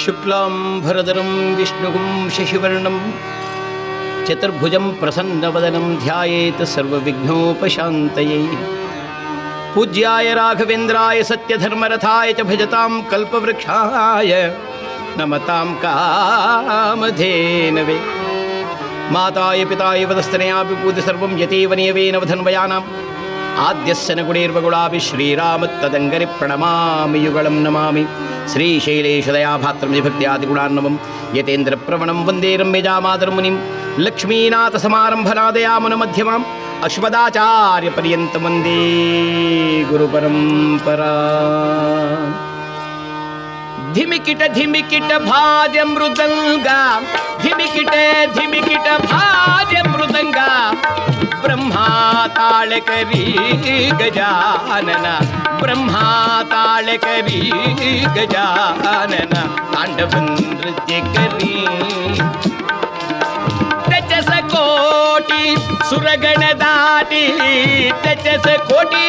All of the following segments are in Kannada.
ಶುಕ್ಲಾಂಬರಧರಂ ವಿಷ್ಣುಂ ಶಶಿವರ್ಣಂ ಚತುರ್ಭುಜಂ ಪ್ರಸನ್ನವದನಂ ಧ್ಯಾಯೇತ್ ಸರ್ವವಿಘ್ನೋಪಶಾಂತಯೇ. ಪೂಜ್ಯಾಯ ರಾಘವೇಂದ್ರಾಯ ಸತ್ಯಧರ್ಮರಥಾಯ ಚ ಭಜತಾಂ ಕಲ್ಪವೃಕ್ಷಾಯ ನಮತಾಂ ಕಾಮಧೇನವೇ. ಮಾತಾಯ ಪಿತಾಯ ವದಸ್ತನಯಾ ವಿಭೂತಿ ಸರ್ವಂ ಯತೇವ ನಿಯವೇನ ವಧನ್ವಯಾನಾಂ ಆದ್ಯಸ್ಯ ನ ಗುಣೇರ್ವಗುಣಾಭಿ ಶ್ರೀರಾಮತ್ತದಂಗರಿ ಪ್ರಣಮಾಮಿ ಯುಗಳಂ ನಮಾಮಿ. ಶ್ರೀಶೈಲೇಶದಯಾಭಾತ್ರಂ ವಿಭಕ್ತ್ಯಾದಿಗುಣಾನ್ನವಂ ಯತೇಂದ್ರ ಪ್ರವಣಂ ವಂದೇ ರಮ್ಯಜಾಮಾತರ್ಮುನಿಂ ಮುನಿಂ. ಲಕ್ಷ್ಮೀನಾಥ ಸಮಾರಂಭನಾದಯಾಮುನ ಮಧ್ಯಮಾಂ ಅಶ್ವದಾಚಾರ್ಯ ಪರ್ಯಂತ ವಂದೇ ಗುರುಪರಂಪರಾ. ಧಿಮಿಕಿಟ ಧಿಮಿಕಿಟ ಭಾಜ ಮೃದಂಗ, ಧಿಮಿಕಿಟ ಧಿಮಿಕಿಟ ಭಾಜ ಮೃದಂಗ. ಬ್ರಹ್ಮಾ ತಾಳಕರಿ ಗಜಾನನ, ಬ್ರಹ್ಮಾ ತಾಳಕರಿ ಗಜಾನನ. ತಾಂಡವ ನೃತ್ಯ ಕರಿ ತಚಸ ಕೋಟಿ ಸುರಗಣ ದಾಟಿ, ತಚಸ ಕೋಟಿ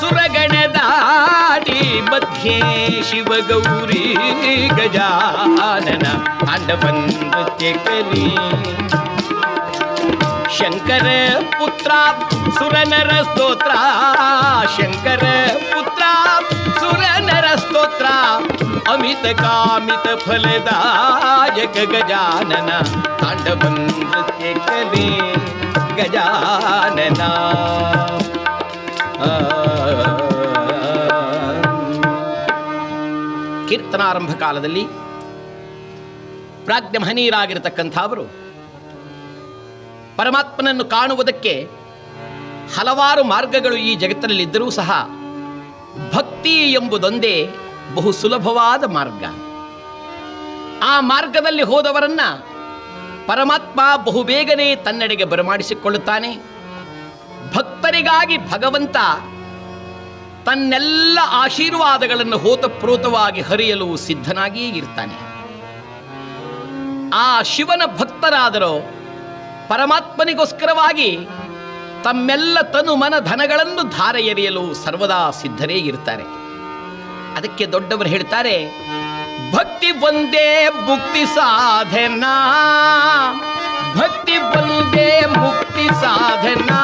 ಸುರಗಣ ದಾಟಿ. ಮಧ್ಯೆ ಶಿವಗೌರಿ ಗಜಾನನ, ತಾಂಡವ ನೃತ್ಯ ಕರಿ. ಶಂಕರ ಪುತ್ರ ಸುರನರ ಸ್ತೋತ್ರ, ಶಂಕರ ಪುತ್ರ ಸುರನರ ಸ್ತೋತ್ರ. ಅಮಿತ ಕಾಮಿತ ಫಲದಾಯಕ ಗಜಾನನ, ತಾಂಡವ ನೃತ್ಯ ಕಲಿ ಗಜಾನನ. ಕೀರ್ತನಾರಂಭ ಕಾಲದಲ್ಲಿ ಪ್ರಾಜ್ಞ ಮಹನೀಯರಾಗಿರತಕ್ಕಂಥ ಅವರು ಪರಮಾತ್ಮನನ್ನು ಕಾಣುವುದಕ್ಕೆ ಹಲವಾರು ಮಾರ್ಗಗಳು ಈ ಜಗತ್ತಿನಲ್ಲಿದ್ದರೂ ಸಹ ಭಕ್ತಿ ಎಂಬುದೊಂದೇ ಬಹು ಸುಲಭವಾದ ಮಾರ್ಗ. ಆ ಮಾರ್ಗದಲ್ಲಿ ಹೋದವರನ್ನ ಪರಮಾತ್ಮ ಬಹುಬೇಗನೆ ತನ್ನೆಡೆಗೆ ಬರಮಾಡಿಸಿಕೊಳ್ಳುತ್ತಾನೆ. ಭಕ್ತರಿಗಾಗಿ ಭಗವಂತ ತನ್ನೆಲ್ಲ ಆಶೀರ್ವಾದಗಳನ್ನು ಹೋತಪ್ರೋತವಾಗಿ ಹರಿಯಲು ಸಿದ್ಧನಾಗಿಯೇ ಇರ್ತಾನೆ. ಆ ಶಿವನ ಭಕ್ತರಾದರೋ ಪರಮಾತ್ಮನಿಗೋಸ್ಕರವಾಗಿ ತಮ್ಮೆಲ್ಲ ತನು ಮನ ಧನಗಳನ್ನು ಧಾರೆ ಎರೆಯಲು ಸರ್ವದಾ ಸಿದ್ಧರೇ ಇರ್ತಾರೆ. ಅದಕ್ಕೆ ದೊಡ್ಡವರು ಹೇಳ್ತಾರೆ, ಭಕ್ತಿ ಒಂದೇ ಮುಕ್ತಿ ಸಾಧನಾ, ಭಕ್ತಿ ಒಂದೇ ಮುಕ್ತಿ ಸಾಧನಾ,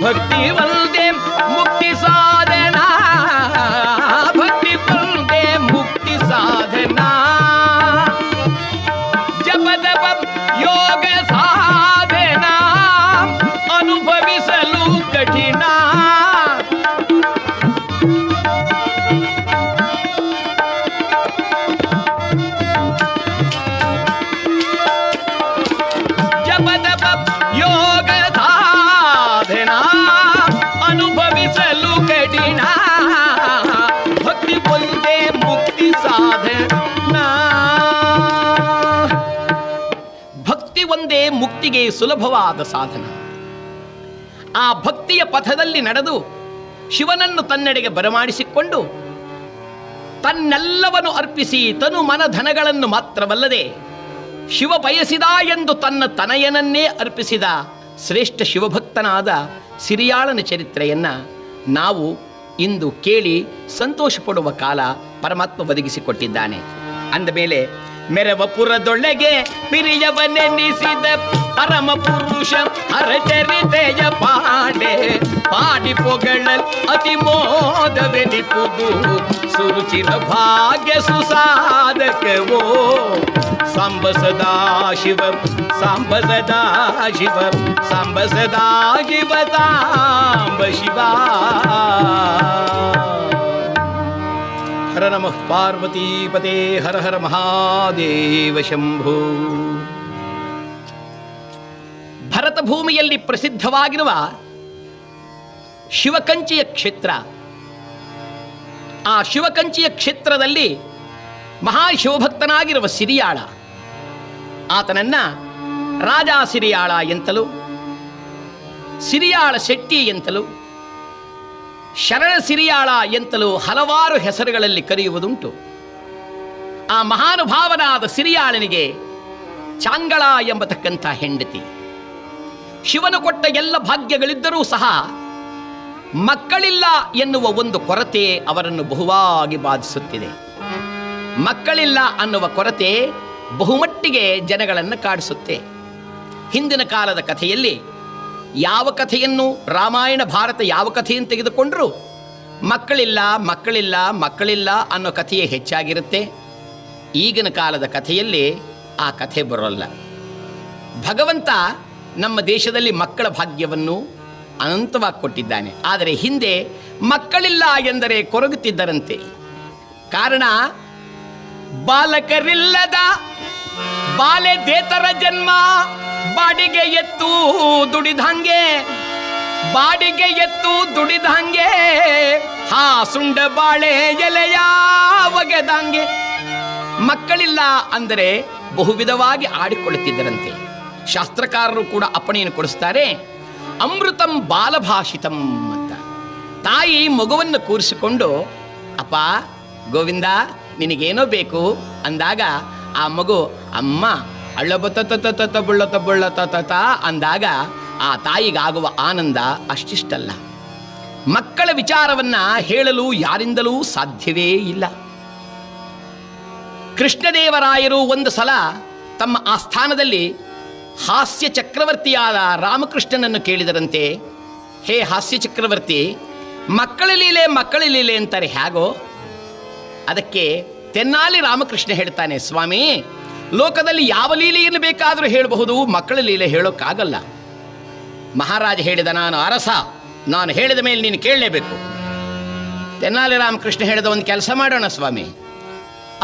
ಭಕ್ತಿ ಒಂದೇ ಮುಕ್ತಿ ಸಾಧನಾ, ಭಕ್ತಿ ಒಂದೇ ಮುಕ್ತಿ ಸಾಧನಾ. ಜಪದಪ ಯೋಗ ಸಾಧನ ಅನುಭವಿಸಲು ಕಠಿಣ. ಜಪದಪ ಯೋಗ ಸಾಧನ ಅನುಭವಿಸಲು ಕಠಿಣ. ಭಕ್ತಿ ಒಂದೇ ಮುಕ್ತಿ ಸಾಧನ, ಭಕ್ತಿ ಒಂದೇ ಮುಕ್ತಿಗೆ ಸುಲಭವಾದ ಸಾಧನ. ಆ ಭಕ್ತಿಯ ಪಥದಲ್ಲಿ ನಡೆದು ಶಿವನನ್ನು ತನ್ನೆಡೆಗೆ ಬರಮಾಡಿಸಿಕೊಂಡು ತನ್ನೆಲ್ಲವನ್ನು ಅರ್ಪಿಸಿ ತನು ಮನ ಧನಗಳನ್ನು ಮಾತ್ರವಲ್ಲದೆ ಶಿವ ಬಯಸಿದ ಎಂದು ತನ್ನ ತನಯನನ್ನೇ ಅರ್ಪಿಸಿದ ಶ್ರೇಷ್ಠ ಶಿವಭಕ್ತನಾದ ಸಿರಿಯಾಳನ ಚರಿತ್ರೆಯನ್ನ ನಾವು ಇಂದು ಕೇಳಿ ಸಂತೋಷ ಪಡುವ ಕಾಲ ಪರಮಾತ್ಮ ಒದಗಿಸಿಕೊಟ್ಟಿದ್ದಾನೆ. ಅಂದಮೇಲೆ ಮೆರವಪುರದೊಳಗೆ ಪಿರಿಯವನೆನಿಸಿದ ಪರಮ ಪುರುಷ ಹರಚರಿತೆಯ ಪಾಡೆ. ಪಾಡಿ ಪೊಗಳಲ್ ಅತಿ ಮೋದವೆನಿಪುದು ಸುರುಚಿರ ಭಾಗ್ಯ ಸುಸಾಧಕವೋ. ಸಾಂಬ ಸದಾ ಶಿವ ಸಾಂಬ ಸದಾ ಶಿವ ಸಾಂಬ ಸದಾ ಶಿವ ಸಾಂಬ ಶಿವ. ಹರ ನಮಃ ಪಾರ್ವತೀಪತೆ ಹರ ಹರ ಮಹಾದೇವ ಶಂಭೋ. ಭರತ ಭೂಮಿಯಲ್ಲಿ ಪ್ರಸಿದ್ಧವಾಗಿರುವ ಶಿವಕಂಚಿಯ ಕ್ಷೇತ್ರ. ಆ ಶಿವಕಂಚಿಯ ಕ್ಷೇತ್ರದಲ್ಲಿ ಮಹಾಶಿವಭಕ್ತನಾಗಿರುವ ಸಿರಿಯಾಳ, ಆತನನ್ನ ರಾಜ ಸಿರಿಯಾಳ ಎಂತಲೂ, ಸಿರಿಯಾಳ ಶೆಟ್ಟಿ ಎಂತಲೂ, ಶರಣ ಸಿರಿಯಾಳ ಎಂತಲೂ ಹಲವಾರು ಹೆಸರುಗಳಲ್ಲಿ ಕರೆಯುವುದುಂಟು. ಆ ಮಹಾನುಭಾವನಾದ ಸಿರಿಯಾಳನಿಗೆ ಚಾಂಗಳ ಎಂಬತಕ್ಕಂಥ ಹೆಂಡತಿ. ಶಿವನು ಕೊಟ್ಟ ಎಲ್ಲ ಭಾಗ್ಯಗಳಿದ್ದರೂ ಸಹ ಮಕ್ಕಳಿಲ್ಲ ಎನ್ನುವ ಒಂದು ಕೊರತೆ ಅವರನ್ನು ಬಹುವಾಗಿ ಬಾಧಿಸುತ್ತಿದೆ. ಮಕ್ಕಳಿಲ್ಲ ಅನ್ನುವ ಕೊರತೆ ಬಹುಮಟ್ಟಿಗೆ ಜನಗಳನ್ನು ಕಾಡಿಸುತ್ತೆ. ಹಿಂದಿನ ಕಾಲದ ಕಥೆಯಲ್ಲಿ ಯಾವ ಕಥೆಯನ್ನು, ರಾಮಾಯಣ ಭಾರತ ಯಾವ ಕಥೆಯನ್ನು ತೆಗೆದುಕೊಂಡರೂ ಮಕ್ಕಳಿಲ್ಲ ಮಕ್ಕಳಿಲ್ಲ ಮಕ್ಕಳಿಲ್ಲ ಅನ್ನೋ ಕಥೆಯೇ ಹೆಚ್ಚಾಗಿರುತ್ತೆ. ಈಗಿನ ಕಾಲದ ಕಥೆಯಲ್ಲಿ ಆ ಕಥೆ ಬರೋಲ್ಲ. ಭಗವಂತ ನಮ್ಮ ದೇಶದಲ್ಲಿ ಮಕ್ಕಳ ಭಾಗ್ಯವನ್ನು ಅನಂತವಾಗಿ ಕೊಟ್ಟಿದ್ದಾನೆ. ಆದರೆ ಹಿಂದೆ ಮಕ್ಕಳಿಲ್ಲ ಎಂದರೆ ಕೊರಗುತ್ತಿದ್ದರಂತೆ. ಕಾರಣ, ಬಾಲಕರಿಲ್ಲದ ಬಾಲೆ ದೇತರ ಜನ್ಮ, ಬಾಡಿಗೆ ಎತ್ತು ದುಡಿದಂಗೆ, ಬಾಡಿಗೆ ಎತ್ತು ದುಡಿದಂಗೆ, ಹಾ ಸುಂಡ ಬಾಳೆ ಎಲೆಯ ಒಗೆದಂಗೆ. ಮಕ್ಕಳಿಲ್ಲ ಅಂದರೆ ಬಹುವಿಧವಾಗಿ ಆಡಿಕೊಳ್ಳುತ್ತಿದ್ದರಂತೆ. ಶಾಸ್ತ್ರಕಾರರು ಕೂಡ ಅಪ್ಪಣೆಯನ್ನು ಕೊಡಿಸ್ತಾರೆ, ಅಮೃತಂ ಬಾಲಭಾಷಿತಂ ಅಂತ. ತಾಯಿ ಮಗುವನ್ನು ಕೂರಿಸಿಕೊಂಡು, ಅಪ್ಪ ಗೋವಿಂದ ನಿನಗೇನೋ ಬೇಕು ಅಂದಾಗ ಆ ಮಗು ಅಮ್ಮ ಅಳ್ಳಬತ್ತ ಬುಳ್ಳತ ಬುಳ್ಳತ ಅಂದಾಗ ಆ ತಾಯಿಗಾಗುವ ಆನಂದ ಅಷ್ಟಿಷ್ಟಲ್ಲ. ಮಕ್ಕಳ ವಿಚಾರವನ್ನ ಹೇಳಲು ಯಾರಿಂದಲೂ ಸಾಧ್ಯವೇ ಇಲ್ಲ. ಕೃಷ್ಣದೇವರಾಯರು ಒಂದು ಸಲ ತಮ್ಮ ಆಸ್ಥಾನದಲ್ಲಿ ಹಾಸ್ಯ ಚಕ್ರವರ್ತಿಯಾದ ರಾಮಕೃಷ್ಣನನ್ನು ಕೇಳಿದರಂತೆ, ಹೇ ಹಾಸ್ಯ ಚಕ್ರವರ್ತಿ, ಮಕ್ಕಳ ಲೀಲೆ ಅಂತಾರೆ ಹೇಗೋ? ಅದಕ್ಕೆ ತೆನ್ನಾಲಿ ರಾಮಕೃಷ್ಣ ಹೇಳ್ತಾನೆ, ಸ್ವಾಮಿ, ಲೋಕದಲ್ಲಿ ಯಾವ ಲೀಲೆಯನ್ನು ಬೇಕಾದರೂ ಹೇಳಬಹುದು, ಮಕ್ಕಳ ಲೀಲೆ ಹೇಳೋಕ್ಕಾಗಲ್ಲ. ಮಹಾರಾಜ ಹೇಳಿದ, ನಾನು ಅರಸ, ನಾನು ಹೇಳಿದ ಮೇಲೆ ನೀನು ಕೇಳಲೇಬೇಕು. ತೆನ್ನಾಲಿ ರಾಮಕೃಷ್ಣ ಹೇಳಿದ, ಒಂದು ಕೆಲಸ ಮಾಡೋಣ ಸ್ವಾಮಿ,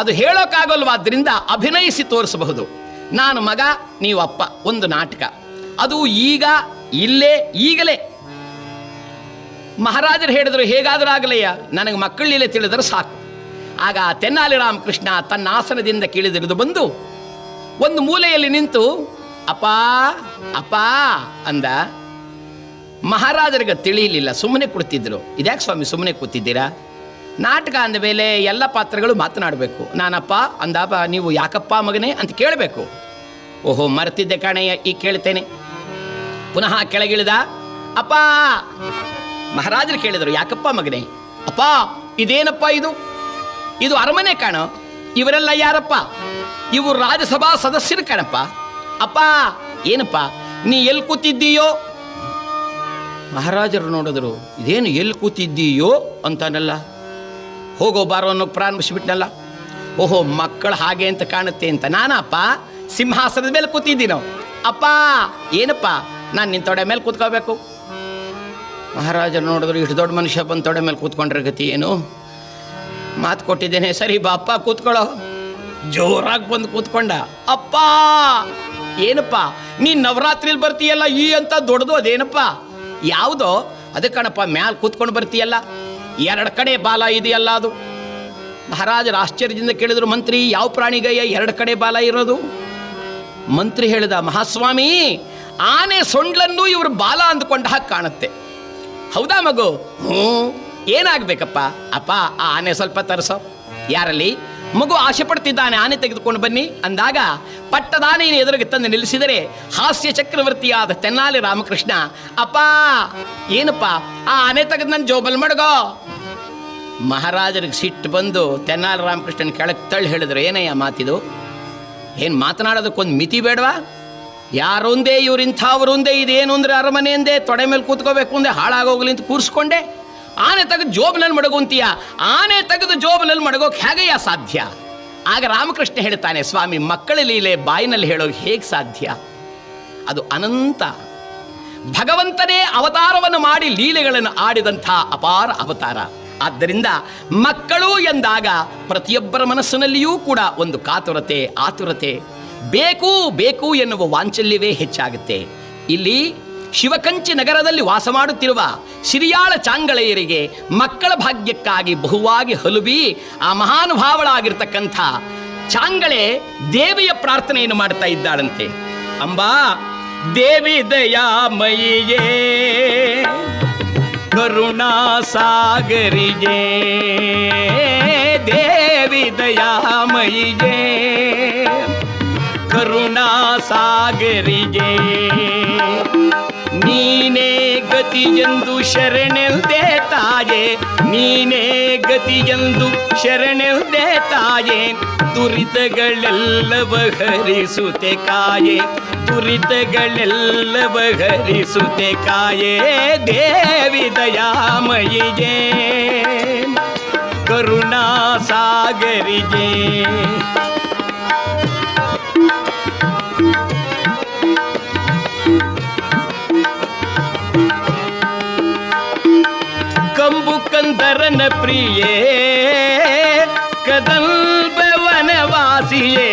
ಅದು ಹೇಳೋಕ್ಕಾಗಲ್ವಾದ್ದರಿಂದ ಅಭಿನಯಿಸಿ ತೋರಿಸಬಹುದು. ನಾನು ಮಗ, ನೀವು ಅಪ್ಪ, ಒಂದು ನಾಟಕ, ಅದು ಈಗ ಇಲ್ಲೇ ಈಗಲೇ. ಮಹಾರಾಜರು ಹೇಳಿದರು, ಹೇಗಾದರೂ ಆಗಲಯ್ಯ, ನನಗೆ ಮಕ್ಕಳ ಲೀಲೆ ತಿಳಿದರೆ ಸಾಕು. ಆಗ ತೆನ್ನಾಲಿ ರಾಮಕೃಷ್ಣ ತನ್ನ ಆಸನದಿಂದ ಕೀಳಿದಿರಿದು ಬಂದು ಒಂದು ಮೂಲೆಯಲ್ಲಿ ನಿಂತು ಅಪ್ಪ ಅಪ್ಪ ಅಂದ. ಮಹಾರಾಜರಿಗೆ ತಿಳಿಯಲಿಲ್ಲ, ಸುಮ್ಮನೆ ಕೂತಿದ್ರು. ಇದ್ಯಾಕೆ ಸ್ವಾಮಿ ಸುಮ್ಮನೆ ಕೂತಿದ್ದೀರಾ? ನಾಟಕ ಅಂದ ಮೇಲೆ ಎಲ್ಲ ಪಾತ್ರಗಳು ಮಾತನಾಡಬೇಕು. ನಾನಪ್ಪ ಅಂದಾಪ ನೀವು ಯಾಕಪ್ಪ ಮಗನೇ ಅಂತ ಕೇಳಬೇಕು. ಓಹೋ ಮರೆತಿದ್ದೆ ಕಾಣಯ್ಯ, ಈಗ ಕೇಳ್ತೇನೆ. ಪುನಃ ಕೆಳಗಿಳಿದ, ಅಪ್ಪ. ಮಹಾರಾಜರು ಕೇಳಿದರು, ಯಾಕಪ್ಪ ಮಗನೇ? ಅಪ್ಪ ಇದೇನಪ್ಪ ಇದು ಅರಮನೆ ಕಾಣೋ, ಇವರೆಲ್ಲ ಯಾರಪ್ಪ? ಇವರು ರಾಜ್ಯಸಭಾ ಸದಸ್ಯರು ಕಾಣಪ್ಪ. ಅಪ್ಪ ಏನಪ್ಪ ನೀ ಎಲ್ಲಿ ಕೂತಿದ್ದೀಯೋ? ಮಹಾರಾಜರು ನೋಡಿದ್ರು, ಇದೇನು ಎಲ್ಲಿ ಕೂತಿದ್ದೀಯೋ ಅಂತಾನಲ್ಲ, ಹೋಗೋ ಬಾರೋ ಅನ್ನೋ ಪ್ರಾರಂಭಿಸಿಬಿಟ್ನಲ್ಲ. ಓಹೋ ಮಕ್ಕಳು ಹಾಗೆ ಅಂತ ಕಾಣುತ್ತೆ ಅಂತ. ನಾನಪ್ಪ ಸಿಂಹಾಸನದ ಮೇಲೆ ಕೂತಿದ್ದೀನೋ. ಅಪ್ಪ ಏನಪ್ಪ ನಾನು ನಿನ್ನ ತೊಡೆ ಮೇಲೆ ಕೂತ್ಕೋಬೇಕು? ಮಹಾರಾಜರು ನೋಡಿದ್ರು, ಇಷ್ಟು ದೊಡ್ಡ ಮನುಷ್ಯ ಬಂದು ತೊಡೆ ಮೇಲೆ ಕೂತ್ಕೊಂಡ್ರೆ ಗತಿ ಏನು? ಮಾತು ಕೊಟ್ಟಿದ್ದೇನೆ, ಸರಿ ಬಾ ಅಪ್ಪ ಕೂತ್ಕೊಳ್ಳೋ. ಜೋರಾಗಿ ಬಂದು ಕೂತ್ಕೊಂಡ. ಅಪ್ಪ ಏನಪ್ಪ ನೀನು ನವರಾತ್ರಿಲಿ ಬರ್ತೀಯಲ್ಲ, ಈ ಅಂತ ದೊಡ್ಡದು ಅದೇನಪ್ಪ? ಯಾವುದೋ? ಅದೇ ಕಣಪ್ಪ, ಮ್ಯಾಲೆ ಕೂತ್ಕೊಂಡು ಬರ್ತೀಯಲ್ಲ, 2 ಕಡೆ ಬಾಲ ಇದೆಯಲ್ಲ ಅದು. ಮಹಾರಾಜರು ಆಶ್ಚರ್ಯದಿಂದ ಕೇಳಿದ್ರು, ಮಂತ್ರಿ ಯಾವ ಪ್ರಾಣಿಗಯ್ಯ 2 ಕಡೆ ಬಾಲ ಇರೋದು? ಮಂತ್ರಿ ಹೇಳಿದ, ಮಹಾಸ್ವಾಮಿ, ಆನೆ ಸೊಂಡ್ಲನ್ನು ಇವರು ಬಾಲ ಅಂದುಕೊಂಡ ಹಾಗೆ ಕಾಣುತ್ತೆ. ಹೌದಾ ಮಗು? ಹ್ಞೂ. ಏನಾಗಬೇಕಪ್ಪ? ಅಪ್ಪ ಆ ಆನೆ ಸ್ವಲ್ಪ ತರಿಸೋ. ಯಾರಲ್ಲಿ? ಮಗು ಆಸೆ ಪಡ್ತಿದ್ದಾನೆ, ಆನೆ ತೆಗೆದುಕೊಂಡು ಬನ್ನಿ ಅಂದಾಗ ಪಟ್ಟದಾನೆಯನ್ನು ಎದುರಿಗೆ ತಂದು ನಿಲ್ಲಿಸಿದರೆ ಹಾಸ್ಯ ಚಕ್ರವರ್ತಿಯಾದ ತೆನ್ನಾಲಿ ರಾಮಕೃಷ್ಣ, ಅಪ್ಪ ಏನಪ್ಪ ಆ ಆನೆ ತೆಗೆದು ನನ್ನ ಜೋಬಲ್ ಮಡಗೋ. ಮಹಾರಾಜರಿಗೆ ಸಿಟ್ಟು ಬಂದು ತೆನ್ನಾಲಿ ರಾಮಕೃಷ್ಣನ ಕೆಳಗೆ ತಳ್ಳಿ ಹೇಳಿದ್ರು, ಏನಯ್ಯ ಮಾತಿದು? ಏನು ಮಾತನಾಡೋದಕ್ಕೊಂದು ಮಿತಿ ಬೇಡವಾ? ಯಾರೊಂದೇ ಇವರಿಂಥವ್ರೊಂದೇ, ಇದೇನು ಅಂದರೆ ಅರಮನೆ ಅಂದೆ, ತೊಡೆ ಮೇಲೆ ಕೂತ್ಕೋಬೇಕು ಅಂದೆ, ಹಾಳಾಗೋಗ್ಲಿ ಅಂತ ಕೂರಿಸ್ಕೊಂಡೆ. ಆನೆ ತೆಗೆದು ಜೋಬ್ನಲ್ಲಿ ಮಡಗುಂತೀಯ, ಆನೆ ತೆಗೆದು ಜೋಬ್ನಲ್ಲಿ ಮಡಗೋಕೆ ಹೇಗೆಯ ಸಾಧ್ಯ? ಆಗ ರಾಮಕೃಷ್ಣ ಹೇಳ್ತಾನೆ, ಸ್ವಾಮಿ ಮಕ್ಕಳ ಲೀಲೆ ಬಾಯಿನಲ್ಲಿ ಹೇಳೋಕೆ ಹೇಗೆ ಸಾಧ್ಯ? ಅದು ಅನಂತ. ಭಗವಂತನೇ ಅವತಾರವನ್ನು ಮಾಡಿ ಲೀಲೆಗಳನ್ನು ಆಡಿದಂಥ ಅಪಾರ ಅವತಾರ. ಆದ್ದರಿಂದ ಮಕ್ಕಳು ಎಂದಾಗ ಪ್ರತಿಯೊಬ್ಬರ ಮನಸ್ಸಿನಲ್ಲಿಯೂ ಕೂಡ ಒಂದು ಕಾತುರತೆ, ಆತುರತೆ, ಬೇಕು ಬೇಕು ಎನ್ನುವ ವಾಂಚಲ್ಯವೇ ಹೆಚ್ಚಾಗುತ್ತೆ. ಇಲ್ಲಿ ಶಿವಕಂಚಿ ನಗರದಲ್ಲಿ ವಾಸ ಮಾಡುತ್ತಿರುವ ಸಿರಿಯಾಳ ಚಾಂಗಳೆಯರಿಗೆ ಮಕ್ಕಳ ಭಾಗ್ಯಕ್ಕಾಗಿ ಬಹುವಾಗಿ ಹಲುಬಿ ಆ ಮಹಾನುಭಾವಳಾಗಿರ್ತಕ್ಕಂಥ ಚಾಂಗಳೆ ದೇವಿಯ ಪ್ರಾರ್ಥನೆಯನ್ನು ಮಾಡ್ತಾ ಇದ್ದಾಳಂತೆ. ಅಂಬಾ ದೇವಿ ದಯಾಮಯಿಯೇ ಕರುಣಾ ಸಾಗರಿಯೇ, ದೇವಿ ದಯಾಮಯಿಯೇ ಕರುಣಾ ಸಾಗರಿಯೇ, ನೀನೇ ಗತಿ ಗತಿಯೆಂದು ಶರಣೆಲ್ದೆ ತಾಯೇ, ನೀನೇ ಗತಿಯೆಂದು ಶರಣೆಲ್ದೆ ತಾಯೇ, ದುರಿತಗಳೆಲ್ಲವ ಹರಿಸುತ್ತೆ ಕಾಯೇ, ದುರಿತಗಳೆಲ್ಲವ ಹರಿಸುತ್ತೆ ಕಾಯೇ, ದೇವಿ ದಯಾಮಯಿಗೆ ಕರುಣಾ ಸಾಗರಿಗೆ. ಕಂಬು ಕಂದರನ ಪ್ರಿಯೇ, ಕದಂಬ ವನವಾಸಿಯೇ,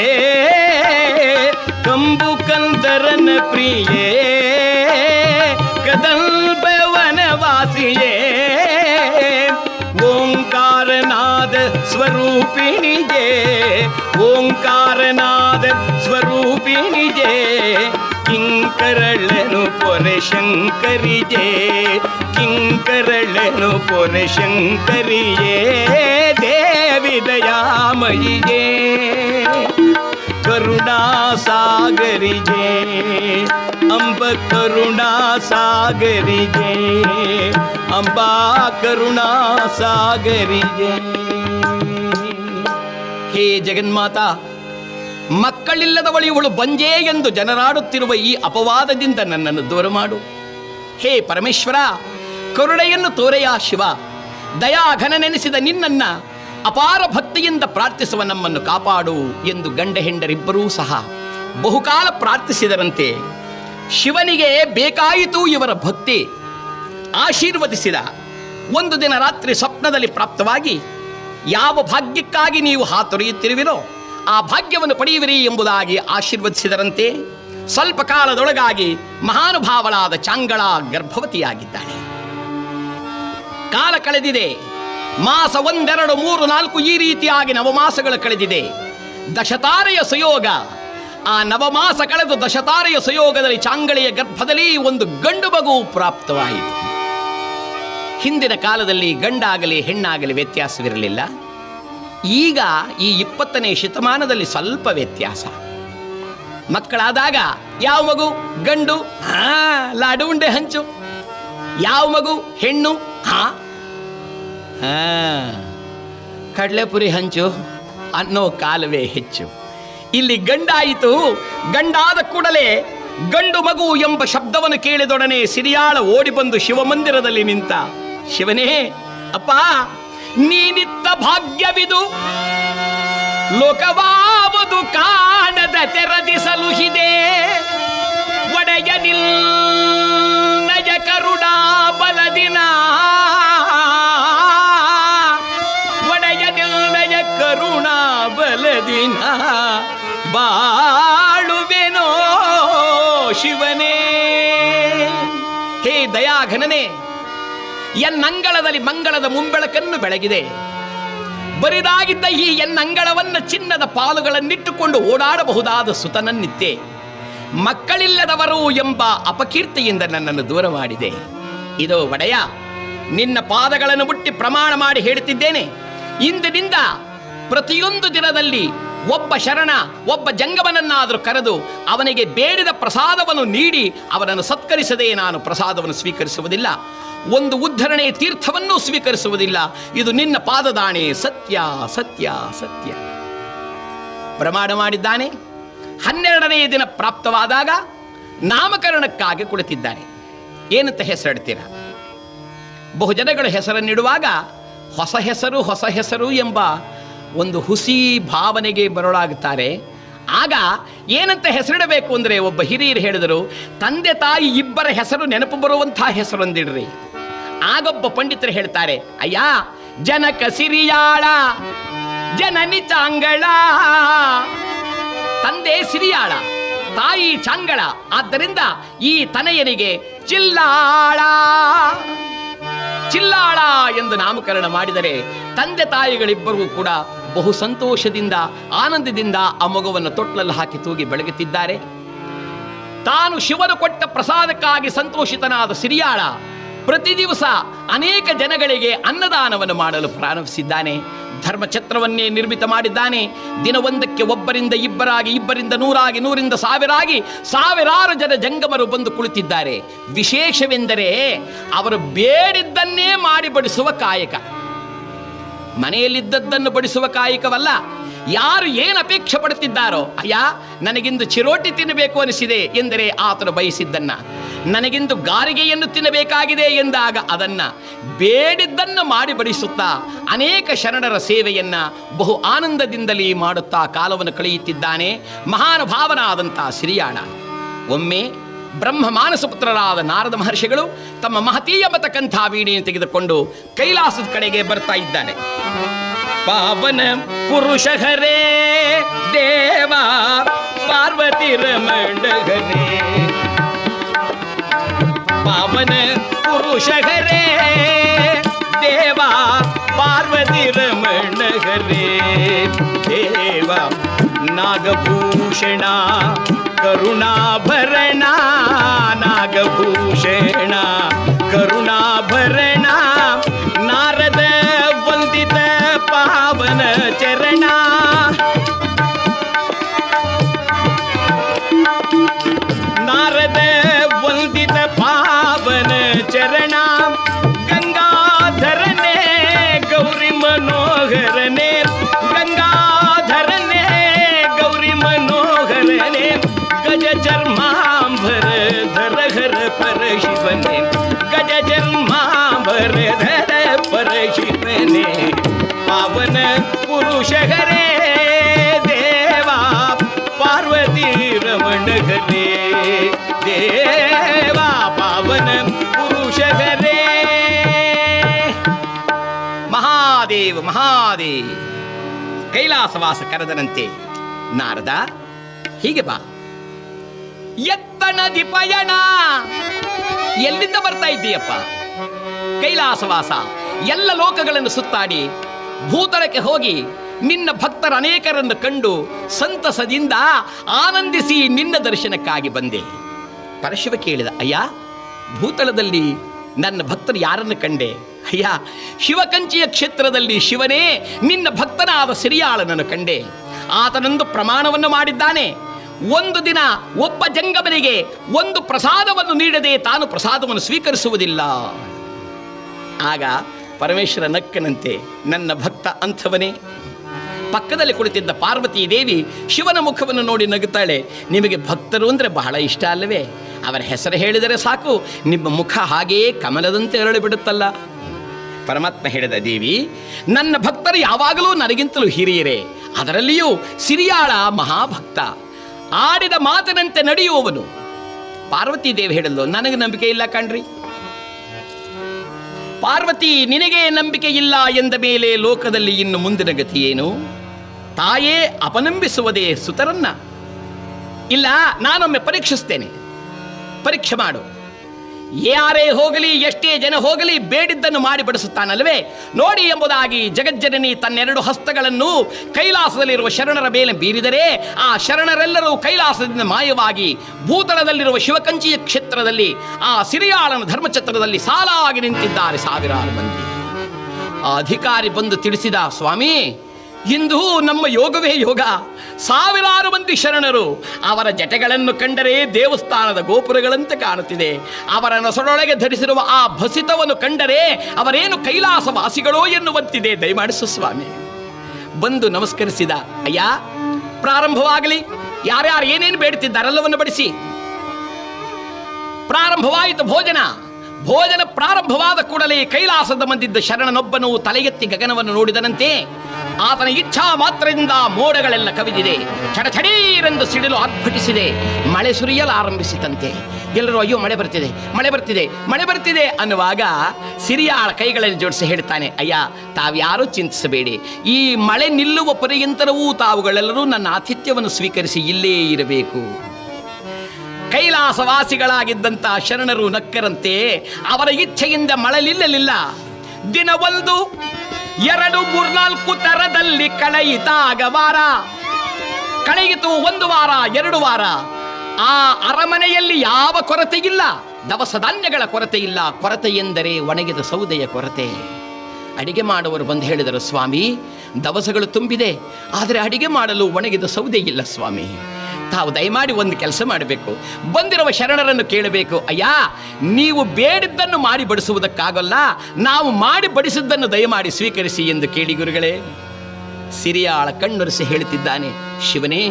ಕಂಬು ಕಂದರನ ಪ್ರಿಯೇ, ಕದಂಬ ವನವಾಸಿಯೇ, ಓಂಕಾರನಾದ ಸ್ವರೂಪಿಣಿಗೆ, ಓಂಕಾರನಾದ ಸ್ವರೂಪಿಣಿಗೆ, ಕಿಂಕರಳನು ಪೊರೆ ಶಂಕರಿಯೇ, ಕಿಂಕರಳನು ಪೊರೆ ಶಂಕರಿಯೇ, ದೇವಿ ದಯಾಮಯಿಗೆ ಕರುಣಾ ಸಾಗರಿಗೆ, ಅಂಬ ಕರುಣಾ ಸಾಗರಿಗೆ, ಅಂಬಾ ಕರುಣಾ ಸಾಗರಿಗೆ. ಹೇ ಜಗನ್ಮಾತಾ, ಮಕ್ಕಳಿಲ್ಲದವಳು ಇವಳು ಬಂಜೆ ಎಂದು ಜನರಾಡುತ್ತಿರುವ ಈ ಅಪವಾದದಿಂದ ನನ್ನನ್ನು ದೂರ ಮಾಡು. ಹೇ ಪರಮೇಶ್ವರ, ಕರುಣೆಯನ್ನು ತೋರೆಯ ಶಿವ, ದಯಾಘನನೆನಿಸಿದ ನಿನ್ನನ್ನು ಅಪಾರ ಭಕ್ತಿಯಿಂದ ಪ್ರಾರ್ಥಿಸುವ ನಮ್ಮನ್ನು ಕಾಪಾಡು ಎಂದು ಗಂಡ ಹೆಂಡರಿಬ್ಬರೂ ಸಹ ಬಹುಕಾಲ ಪ್ರಾರ್ಥಿಸಿದರಂತೆ. ಶಿವನಿಗೆ ಬೇಕಾಯಿತು ಇವರ ಭಕ್ತಿ, ಆಶೀರ್ವದಿಸಿದ. ಒಂದು ದಿನ ರಾತ್ರಿ ಸ್ವಪ್ನದಲ್ಲಿ ಪ್ರಾಪ್ತವಾಗಿ, ಯಾವ ಭಾಗ್ಯಕ್ಕಾಗಿ ನೀವು ಹಾತೊರೆಯುತ್ತಿರುವಿರೋ ಆ ಭಾಗ್ಯವನ್ನು ಪಡೆಯುವಿರಿ ಎಂಬುದಾಗಿ ಆಶೀರ್ವದಿಸಿದರಂತೆ. ಸ್ವಲ್ಪ ಕಾಲದೊಳಗಾಗಿ ಮಹಾನುಭಾವಳಾದ ಚಾಂಗಳ ಗರ್ಭವತಿಯಾಗಿದ್ದಾಳೆ. ಕಾಲ ಕಳೆದಿದೆ. ಮಾಸ 1, 2, 3, 4 ಈ ರೀತಿಯಾಗಿ ನವಮಾಸಗಳು ಕಳೆದಿದೆ. ದಶತಾರೆಯ ಸುಯೋಗ. ಆ ನವಮಾಸ ಕಳೆದು ದಶತಾರೆಯ ಸುಯೋಗದಲ್ಲಿ ಚಾಂಗಳೆಯ ಗರ್ಭದಲ್ಲಿ ಒಂದು ಗಂಡು ಮಗು ಪ್ರಾಪ್ತವಾಯಿತು. ಹಿಂದಿನ ಕಾಲದಲ್ಲಿ ಗಂಡಾಗಲಿ ಹೆಣ್ಣಾಗಲಿ ವ್ಯತ್ಯಾಸವಿರಲಿಲ್ಲ. ಈಗ ಈ 20ನೇ ಶತಮಾನದಲ್ಲಿ ಸ್ವಲ್ಪ ವ್ಯತ್ಯಾಸ. ಮಕ್ಕಳಾದಾಗ ಯಾವ ಮಗು ಗಂಡು, ಲಾಡು ಉಂಡೆ ಹಂಚು, ಯಾವ ಮಗು ಹೆಣ್ಣು, ಕಡಲೆಪುರಿ ಹಂಚು ಅನ್ನೋ ಕಾಲವೇ ಹೆಚ್ಚು. ಇಲ್ಲಿ ಗಂಡಾಯಿತು. ಗಂಡಾದ ಕೂಡಲೇ ಗಂಡು ಮಗು ಎಂಬ ಶಬ್ದವನ್ನು ಕೇಳಿದೊಡನೆ ಸಿರಿಯಾಳ ಓಡಿ ಬಂದು ಶಿವಮಂದಿರದಲ್ಲಿ ನಿಂತ. ಶಿವನೇ, ಅಪ್ಪ, ನೀನಿತ್ತ ಭಾಗ್ಯವಿದು ಲೋಕವಾವುದು ಕಾಣದ ತೆರದಿಸಲುಹಿದೆ, ಒಡೆಯ ನಿನ್ನಯ ಕರುಣಾ ಬಲದಿನ, ಒಡೆಯ ನಿನ್ನಯ ಕರುಣಾ ಬಲದಿನ ಬಾಳುವೆನೋ ಶಿವನೇ. ಹೇ ದಯಾಘನನೇ, ಎನ್ನಂಗಳದಲ್ಲಿ ಮಂಗಳದ ಮುಂಬೆಳಕನ್ನು ಬೆಳಗಿದೆ. ಬರಿದಾಗಿದ್ದ ಈ ಎನ್ನಂಗಳವನ್ನು ಚಿನ್ನದ ಪಾಲುಗಳನ್ನಿಟ್ಟುಕೊಂಡು ಓಡಾಡಬಹುದಾದ ಸುತನನ್ನಿತ್ತೆ. ಮಕ್ಕಳಿಲ್ಲದವರು ಎಂಬ ಅಪಕೀರ್ತಿಯಿಂದ ನನ್ನನ್ನು ದೂರ ಮಾಡಿದೆ. ಇದೋ ಒಡೆಯ, ನಿನ್ನ ಪಾದಗಳನ್ನು ಮುಟ್ಟಿ ಪ್ರಮಾಣ ಮಾಡಿ ಹೇಳುತ್ತಿದ್ದೇನೆ, ಇಂದಿನಿಂದ ಪ್ರತಿಯೊಂದು ದಿನದಲ್ಲಿ ಒಬ್ಬ ಶರಣ, ಒಬ್ಬ ಜಂಗಮನನ್ನಾದರೂ ಕರೆದು ಅವನಿಗೆ ಬೇಡಿದ ಪ್ರಸಾದವನ್ನು ನೀಡಿ ಅವನನ್ನು ಸತ್ಕರಿಸದೆ ನಾನು ಪ್ರಸಾದವನ್ನು ಸ್ವೀಕರಿಸುವುದಿಲ್ಲ, ಒಂದು ಉದ್ಧರಣೆ ತೀರ್ಥವನ್ನೂ ಸ್ವೀಕರಿಸುವುದಿಲ್ಲ. ಇದು ನಿನ್ನ ಪಾದದಾಣೆ, ಸತ್ಯ ಸತ್ಯ ಸತ್ಯ. ಪ್ರಮಾಣ ಮಾಡಿದ್ದಾನೆ. 12ನೇ ದಿನ ಪ್ರಾಪ್ತವಾದಾಗ ನಾಮಕರಣಕ್ಕಾಗಿ ಕುಳಿತಿದ್ದಾನೆ. ಏನಂತ ಹೆಸರಿಡ್ತೀರಾ? ಬಹುಜನಗಳು ಹೆಸರನ್ನಿಡುವಾಗ ಹೊಸ ಹೆಸರು ಎಂಬ ಒಂದು ಹುಸಿ ಭಾವನೆಗೆ ಬರಲಾಗುತ್ತಾರೆ. ಆಗ ಏನಂತ ಹೆಸರಿಡಬೇಕು ಅಂದರೆ ಒಬ್ಬ ಹಿರಿಯರು ಹೇಳಿದರು, ತಂದೆ ತಾಯಿ ಇಬ್ಬರ ಹೆಸರು ನೆನಪು ಬರುವಂತಹ ಹೆಸರೊಂದಿಡ್ರಿ. ಆಗೊಬ್ಬ ಪಂಡಿತರು ಹೇಳ್ತಾರೆ, ಅಯ್ಯ, ಜನಕ ಸಿರಿಯಾಳ, ಜನನಿ ಚಾಂಗಳ. ತಂದೆ ಸಿರಿಯಾಳ, ತಾಯಿ ಚಾಂಗಳ. ಆದ್ದರಿಂದ ಈ ತನಯನಿಗೆ ಚಿಲ್ಲಾಳ ಚಿಲ್ಲಾಳ ಎಂದು ನಾಮಕರಣ ಮಾಡಿದರೆ ತಂದೆ ತಾಯಿಗಳಿಬ್ಬರಿಗೂ ಕೂಡ ಬಹು ಸಂತೋಷದಿಂದ ಆನಂದದಿಂದ ಆ ಮಗುವನ್ನು ತೊಟ್ಲಲ್ಲಿ ಹಾಕಿ ತೂಗಿ ಬೆಳಗುತ್ತಿದ್ದಾರೆ. ತಾನು ಶಿವನು ಕೊಟ್ಟ ಪ್ರಸಾದಕ್ಕಾಗಿ ಸಂತೋಷಿತನಾದ ಸಿರಿಯಾಳ ಪ್ರತಿ ದಿವಸ ಅನೇಕ ಜನಗಳಿಗೆ ಅನ್ನದಾನವನ್ನು ಮಾಡಲು ಪ್ರಾರಂಭಿಸಿದ್ದಾನೆ. ಧರ್ಮಛತ್ರವನ್ನೇ ನಿರ್ಮಿತ ಮಾಡಿದ್ದಾನೆ. ದಿನವೊಂದಕ್ಕೆ ಒಬ್ಬರಿಂದ ಇಬ್ಬರಾಗಿ, ಇಬ್ಬರಿಂದ ನೂರಾಗಿ, ನೂರಿಂದ ಸಾವಿರಾಗಿ, ಸಾವಿರಾರು ಜನ ಜಂಗಮರು ಬಂದು ಕುಳಿತಿದ್ದಾರೆ. ವಿಶೇಷವೆಂದರೆ ಅವರು ಬೇಡಿದ್ದನ್ನೇ ಮಾಡಿ ಬಡಿಸುವ ಕಾಯಕ, ಮನೆಯಲ್ಲಿದ್ದದ್ದನ್ನು ಬಡಿಸುವ ಕಾಯಕವಲ್ಲ. ಯಾರು ಏನು ಅಪೇಕ್ಷೆ ಪಡುತ್ತಿದ್ದಾರೋ, ಅಯ್ಯ ನನಗಿಂದು ಚಿರೋಟಿ ತಿನ್ನಬೇಕು ಅನಿಸಿದೆ ಎಂದರೆ ಆತನು ಬಯಸಿದ್ದನ್ನ, ನನಗಿಂದು ಗಾರಿಗೆಯನ್ನು ತಿನ್ನಬೇಕಾಗಿದೆ ಎಂದಾಗ ಅದನ್ನ ಬೇಡಿದ್ದನ್ನು ಮಾಡಿ ಬಡಿಸುತ್ತಾ ಅನೇಕ ಶರಣರ ಸೇವೆಯನ್ನ ಬಹು ಆನಂದದಿಂದಲೇ ಮಾಡುತ್ತಾ ಕಾಲವನ್ನು ಕಳೆಯುತ್ತಿದ್ದಾನೆ ಮಹಾನುಭಾವನಾದಂಥ ಸಿರಿಯಾಳ. ಒಮ್ಮೆ ಬ್ರಹ್ಮ ಮಾನಸಪುತ್ರರಾದ ನಾರದ ಮಹರ್ಷಿಗಳು ತಮ್ಮ ಮಹತೀಯ ಮತಕಂಥ ವೀಣೆಯನ್ನು ತೆಗೆದುಕೊಂಡು ಕೈಲಾಸದ ಕಡೆಗೆ ಬರ್ತಾ ಇದ್ದಾನೆ. ಪಾವನ ಪುರುಷ ಹರೇ ದೇವ ಪಾರ್ವತಿ ರಮಣ ಹರೇ, ಪಾವನ ಪುರುಷ ಹರೇ ದೇವ ಪಾರ್ವತಿ ರಮಣ ಹರೇ, ದೇವ ನಾಗಭೂಷಣ ಕರುಣಾಭರಣ, ನಾಗಭೂಷಣ ಕರುಣಾಭರಣ, ನಾರದ ವಂದಿತ ಪಾವನ ಚರಣ, ನಾರದ ವಂದಿತ ಪಾವನ ಚರಣ, ಗಂಗಾಧರನೇ ಗೌರಿ ಮನೋಹರನೇ, ಗಂಗಾಧರನೇ ಗೌರಿ ಮನೋಹರನೇ, ಗಜ ಚರ್ಮಾಂಬರ ಧರ ಹರ ಪರ ಶಿವನೇ, ಗಜ ಚರ್ಮಾಂಬರ ಧರ ಪರ ಶಿವನೇ, ಪಾವನ ಪುರುಷ ಹರೇ ದೇವ ಪಾರ್ವತಿ ರಮಣ ಹರೇ, ದೇವ ಪಾವನ ಪುರುಷ ಹರೇ. ಮಹಾದೇವ ಮಹಾದೇವ ಕೈಲಾಸವಾಸ ಕರೆದನಂತೆ, ನಾರದ ಹೀಗೆ ಬಾ. ಎತ್ತಣದಿ ಪಯಣ, ಎಲ್ಲಿಂದ ಬರ್ತಾ ಇದ್ದೀಯಪ್ಪ? ಕೈಲಾಸವಾಸ ಎಲ್ಲ ಲೋಕಗಳನ್ನು ಸುತ್ತಾಡಿ ಭೂತಳಕ್ಕೆ ಹೋಗಿ ನಿನ್ನ ಭಕ್ತರ ಅನೇಕರನ್ನು ಕಂಡು ಸಂತಸದಿಂದ ಆನಂದಿಸಿ ನಿನ್ನ ದರ್ಶನಕ್ಕಾಗಿ ಬಂದೆ. ಪರಶಿವ ಕೇಳಿದ, ಅಯ್ಯ ಭೂತಳದಲ್ಲಿ ನನ್ನ ಭಕ್ತರು ಯಾರನ್ನು ಕಂಡೆ? ಅಯ್ಯ ಶಿವಕಂಚಿಯ ಕ್ಷೇತ್ರದಲ್ಲಿ ಶಿವನೇ ನಿನ್ನ ಭಕ್ತನಾದ ಸಿರಿಯಾಳನನ್ನು ಕಂಡೆ. ಆತನೊಂದು ಪ್ರಮಾಣವನ್ನು ಮಾಡಿದ್ದಾನೆ, ಒಂದು ದಿನ ಒಬ್ಬ ಜಂಗಮನಿಗೆ ಒಂದು ಪ್ರಸಾದವನ್ನು ನೀಡದೆ ತಾನು ಪ್ರಸಾದವನ್ನು ಸ್ವೀಕರಿಸುವುದಿಲ್ಲ. ಆಗ ಪರಮೇಶ್ವರ ನಕ್ಕನಂತೆ, ನನ್ನ ಭಕ್ತ ಅಂಥವನೇ. ಪಕ್ಕದಲ್ಲಿ ಕುಳಿತಿದ್ದ ಪಾರ್ವತಿ ದೇವಿ ಶಿವನ ಮುಖವನ್ನು ನೋಡಿ ನಗುತ್ತಾಳೆ, ನಿಮಗೆ ಭಕ್ತರು ಅಂದರೆ ಬಹಳ ಇಷ್ಟ ಅಲ್ಲವೇ? ಅವರ ಹೆಸರು ಹೇಳಿದರೆ ಸಾಕು ನಿಮ್ಮ ಮುಖ ಹಾಗೆಯೇ ಕಮಲದಂತೆ ಅರಳಿ ಬಿಡುತ್ತಲ್ಲ. ಪರಮಾತ್ಮ ಹೇಳಿದ, ದೇವಿ ನನ್ನ ಭಕ್ತರು ಯಾವಾಗಲೂ ನನಗಿಂತಲೂ ಹಿರಿಯರೇ, ಅದರಲ್ಲಿಯೂ ಸಿರಿಯಾಳ ಮಹಾಭಕ್ತ, ಆಡಿದ ಮಾತಿನಂತೆ ನಡೆಯುವವನು. ಪಾರ್ವತಿ ದೇವಿ ಹೇಳಲು, ನನಗೆ ನಂಬಿಕೆ ಇಲ್ಲ ಕಣ್ರಿ. ಪಾರ್ವತಿ ನಿನಗೆ ನಂಬಿಕೆ ಇಲ್ಲ ಎಂದ ಮೇಲೆ ಲೋಕದಲ್ಲಿ ಇನ್ನು ಮುಂದಿನ ಗತಿ ಏನು? ತಾಯೇ ಅಪನಂಬಿಸುವುದೇ ಸುತರನ್ನ? ಇಲ್ಲ, ನಾನೊಮ್ಮೆ ಪರೀಕ್ಷಿಸ್ತೇನೆ, ಪರೀಕ್ಷೆ ಮಾಡು. ಯಾರೇ ಹೋಗಲಿ, ಎಷ್ಟೇ ಜನ ಹೋಗಲಿ, ಬೇಡಿದ್ದನ್ನು ಮಾಡಿ ಬಡಿಸುತ್ತಾನಲ್ವೇ ನೋಡಿ ಎಂಬುದಾಗಿ ಜಗಜ್ಜನನಿ ತನ್ನೆರಡು ಹಸ್ತಗಳನ್ನು ಕೈಲಾಸದಲ್ಲಿರುವ ಶರಣರ ಮೇಲೆ ಬೀರಿದರೆ ಆ ಶರಣರೆಲ್ಲರೂ ಕೈಲಾಸದಿಂದ ಮಾಯವಾಗಿ ಭೂತಳದಲ್ಲಿರುವ ಶಿವಕಂಚಿಯ ಕ್ಷೇತ್ರದಲ್ಲಿ ಆ ಸಿರಿಯಾಳನ ಧರ್ಮಛತ್ರದಲ್ಲಿ ಸಾಲಾಗಿ ನಿಂತಿದ್ದಾರೆ ಸಾವಿರಾರು ಮಂದಿ. ಆ ಅಧಿಕಾರಿ ಬಂದು ತಿಳಿಸಿದ, ಸ್ವಾಮಿ ಇಂದು ನಮ್ಮ ಯೋಗವೇ ಯೋಗ. ಸಾವಿರಾರು ಮಂದಿ ಶರಣರು, ಅವರ ಜಟೆಗಳನ್ನು ಕಂಡರೆ ದೇವಸ್ಥಾನದ ಗೋಪುರಗಳಂತೆ ಕಾಣುತ್ತಿದೆ. ಅವರ ನೊಸಡೊಳಗೆ ಧರಿಸಿರುವ ಆ ಭಸಿತವನ್ನು ಕಂಡರೆ ಅವರೇನು ಕೈಲಾಸವಾಸಿಗಳೋ ಎನ್ನುವಂತಿದೆ. ದಯಮಾಡಿಸು ಸ್ವಾಮಿ. ಬಂದು ನಮಸ್ಕರಿಸಿದ, ಅಯ್ಯ ಪ್ರಾರಂಭವಾಗಲಿ, ಯಾರ್ಯಾರು ಏನೇನು ಬೇಡುತ್ತಿದ್ದಾರೆಲ್ಲವನ್ನು ಬಡಿಸಿ. ಪ್ರಾರಂಭವಾಯಿತು ಭೋಜನ. ಭೋಜನ ಪ್ರಾರಂಭವಾದ ಕೂಡಲೇ ಕೈಲಾಸದ ಬಂದಿದ್ದ ಶರಣನೊಬ್ಬನು ತಲೆಗೆತ್ತಿ ಗಗನವನ್ನು ನೋಡಿದನಂತೆ. ಆತನ ಇಚ್ಛಾ ಮಾತ್ರದಿಂದ ಮೋಡಗಳೆಲ್ಲ ಕವಿದಿದೆ, ಚಡಚಡೀರೆಂದು ಸಿಡಿಲು ಆರ್ಭಟಿಸಿದೆ, ಮಳೆ ಸುರಿಯಲಾರಂಭಿಸಿತಂತೆ. ಎಲ್ಲರೂ ಅಯ್ಯೋ ಮಳೆ ಬರ್ತಿದೆ, ಮಳೆ ಬರ್ತಿದೆ, ಮಳೆ ಬರ್ತಿದೆ ಅನ್ನುವಾಗ ಸಿರಿಯಾಳ ಕೈಗಳಲ್ಲಿ ಜೋಡಿಸಿ ಹೇಳ್ತಾನೆ, ಅಯ್ಯ ತಾವ್ಯಾರೂ ಚಿಂತಿಸಬೇಡಿ, ಈ ಮಳೆ ನಿಲ್ಲುವ ಪರ್ಯಂತರವೂ ತಾವುಗಳೆಲ್ಲರೂ ನನ್ನ ಆತಿಥ್ಯವನ್ನು ಸ್ವೀಕರಿಸಿ ಇಲ್ಲೇ ಇರಬೇಕು. ಕೈಲಾಸವಾಸಿಗಳಾಗಿದ್ದಂಥ ಶರಣರು ನಕ್ಕರಂತೆ. ಅವರ ಇಚ್ಛೆಯಿಂದ ಮಳೆ ನಿಲ್ಲಲಿಲ್ಲ. ದಿನ 1, 2, 3, 4 ತರದಲ್ಲಿ ಕಳೆಯಿತಾಗ ವಾರ ಕಳೆಯಿತು. 1 ವಾರ 2 ವಾರ ಆ ಅರಮನೆಯಲ್ಲಿ ಯಾವ ಕೊರತೆಯಿಲ್ಲ. ದವಸ ಧಾನ್ಯಗಳ ಕೊರತೆ ಇಲ್ಲ. ಕೊರತೆ ಎಂದರೆ ಒಣಗಿದ ಸೌದೆಯ ಕೊರತೆ. ಅಡಿಗೆ ಮಾಡುವವರು ಬಂದು ಹೇಳಿದರು, ಸ್ವಾಮಿ ದವಸಗಳು ತುಂಬಿದೆ, ಆದರೆ ಅಡಿಗೆ ಮಾಡಲು ಒಣಗಿದ ಸೌದೆ ಇಲ್ಲ ಸ್ವಾಮಿ. ತಾವು ದಯಮಾಡಿ ಒಂದು ಕೆಲಸ ಮಾಡಬೇಕು, ಬಂದಿರುವ ಶರಣರನ್ನು ಕೇಳಬೇಕು, ಅಯ್ಯ ನೀವು ಬೇಡಿದ್ದನ್ನು ಮಾಡಿ ಬಡಿಸುವುದಕ್ಕಾಗಲ್ಲ, ನಾವು ಮಾಡಿ ಬಡಿಸಿದ್ದನ್ನು ದಯಮಾಡಿ ಸ್ವೀಕರಿಸಿ ಎಂದು ಕೇಳಿ ಗುರುಗಳೇ. ಸಿರಿಯಾಳ ಕಣ್ಣೊರೆಸಿ ಹೇಳುತ್ತಿದ್ದಾನೆ, ಶಿವನೇ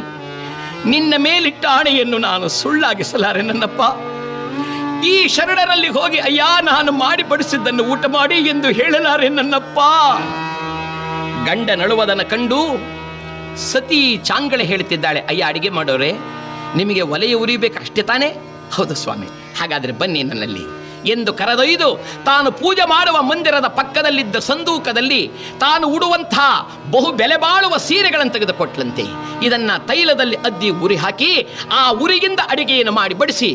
ನಿನ್ನ ಮೇಲಿಟ್ಟ ಆಣೆಯನ್ನು ನಾನು ಸುಳ್ಳಾಗಿಸಲಾರೆ ನನ್ನಪ್ಪ. ಈ ಶರಣರಲ್ಲಿ ಹೋಗಿ ಅಯ್ಯ ನಾನು ಮಾಡಿ ಬಡಿಸಿದ್ದನ್ನು ಊಟ ಮಾಡಿ ಎಂದು ಹೇಳಲಾರೆ ನನ್ನಪ್ಪ. ಗಂಡ ನಳುವುದನ್ನು ಕಂಡು ಸತಿ ಚಾಂಗಳೆ ಹೇಳುತ್ತಿದ್ದಾಳೆ, ಅಯ್ಯ ಅಡಿಗೆ ಮಾಡೋರೆ ನಿಮಗೆ ಒಲೆಯ ಉರಿಬೇಕು ಅಷ್ಟೇ ತಾನೇ? ಹೌದು ಸ್ವಾಮಿ, ಹಾಗಾದರೆ ಬನ್ನಿ ನನ್ನಲ್ಲಿ ಎಂದು ಕರೆದೊಯ್ದು ತಾನು ಪೂಜೆ ಮಾಡುವ ಮಂದಿರದ ಪಕ್ಕದಲ್ಲಿದ್ದ ಸಂದೂಕದಲ್ಲಿ ತಾನು ಉಡುವಂಥ ಬಹು ಬೆಲೆ ಬಾಳುವ ಸೀರೆಗಳನ್ನು ತೆಗೆದುಕೊಟ್ಲಂತೆ. ಇದನ್ನ ತೈಲದಲ್ಲಿ ಅದ್ದಿ ಉರಿ ಹಾಕಿ ಆ ಉರಿಯಿಂದ ಅಡಿಗೆಯನ್ನು ಮಾಡಿ ಬಡಿಸಿ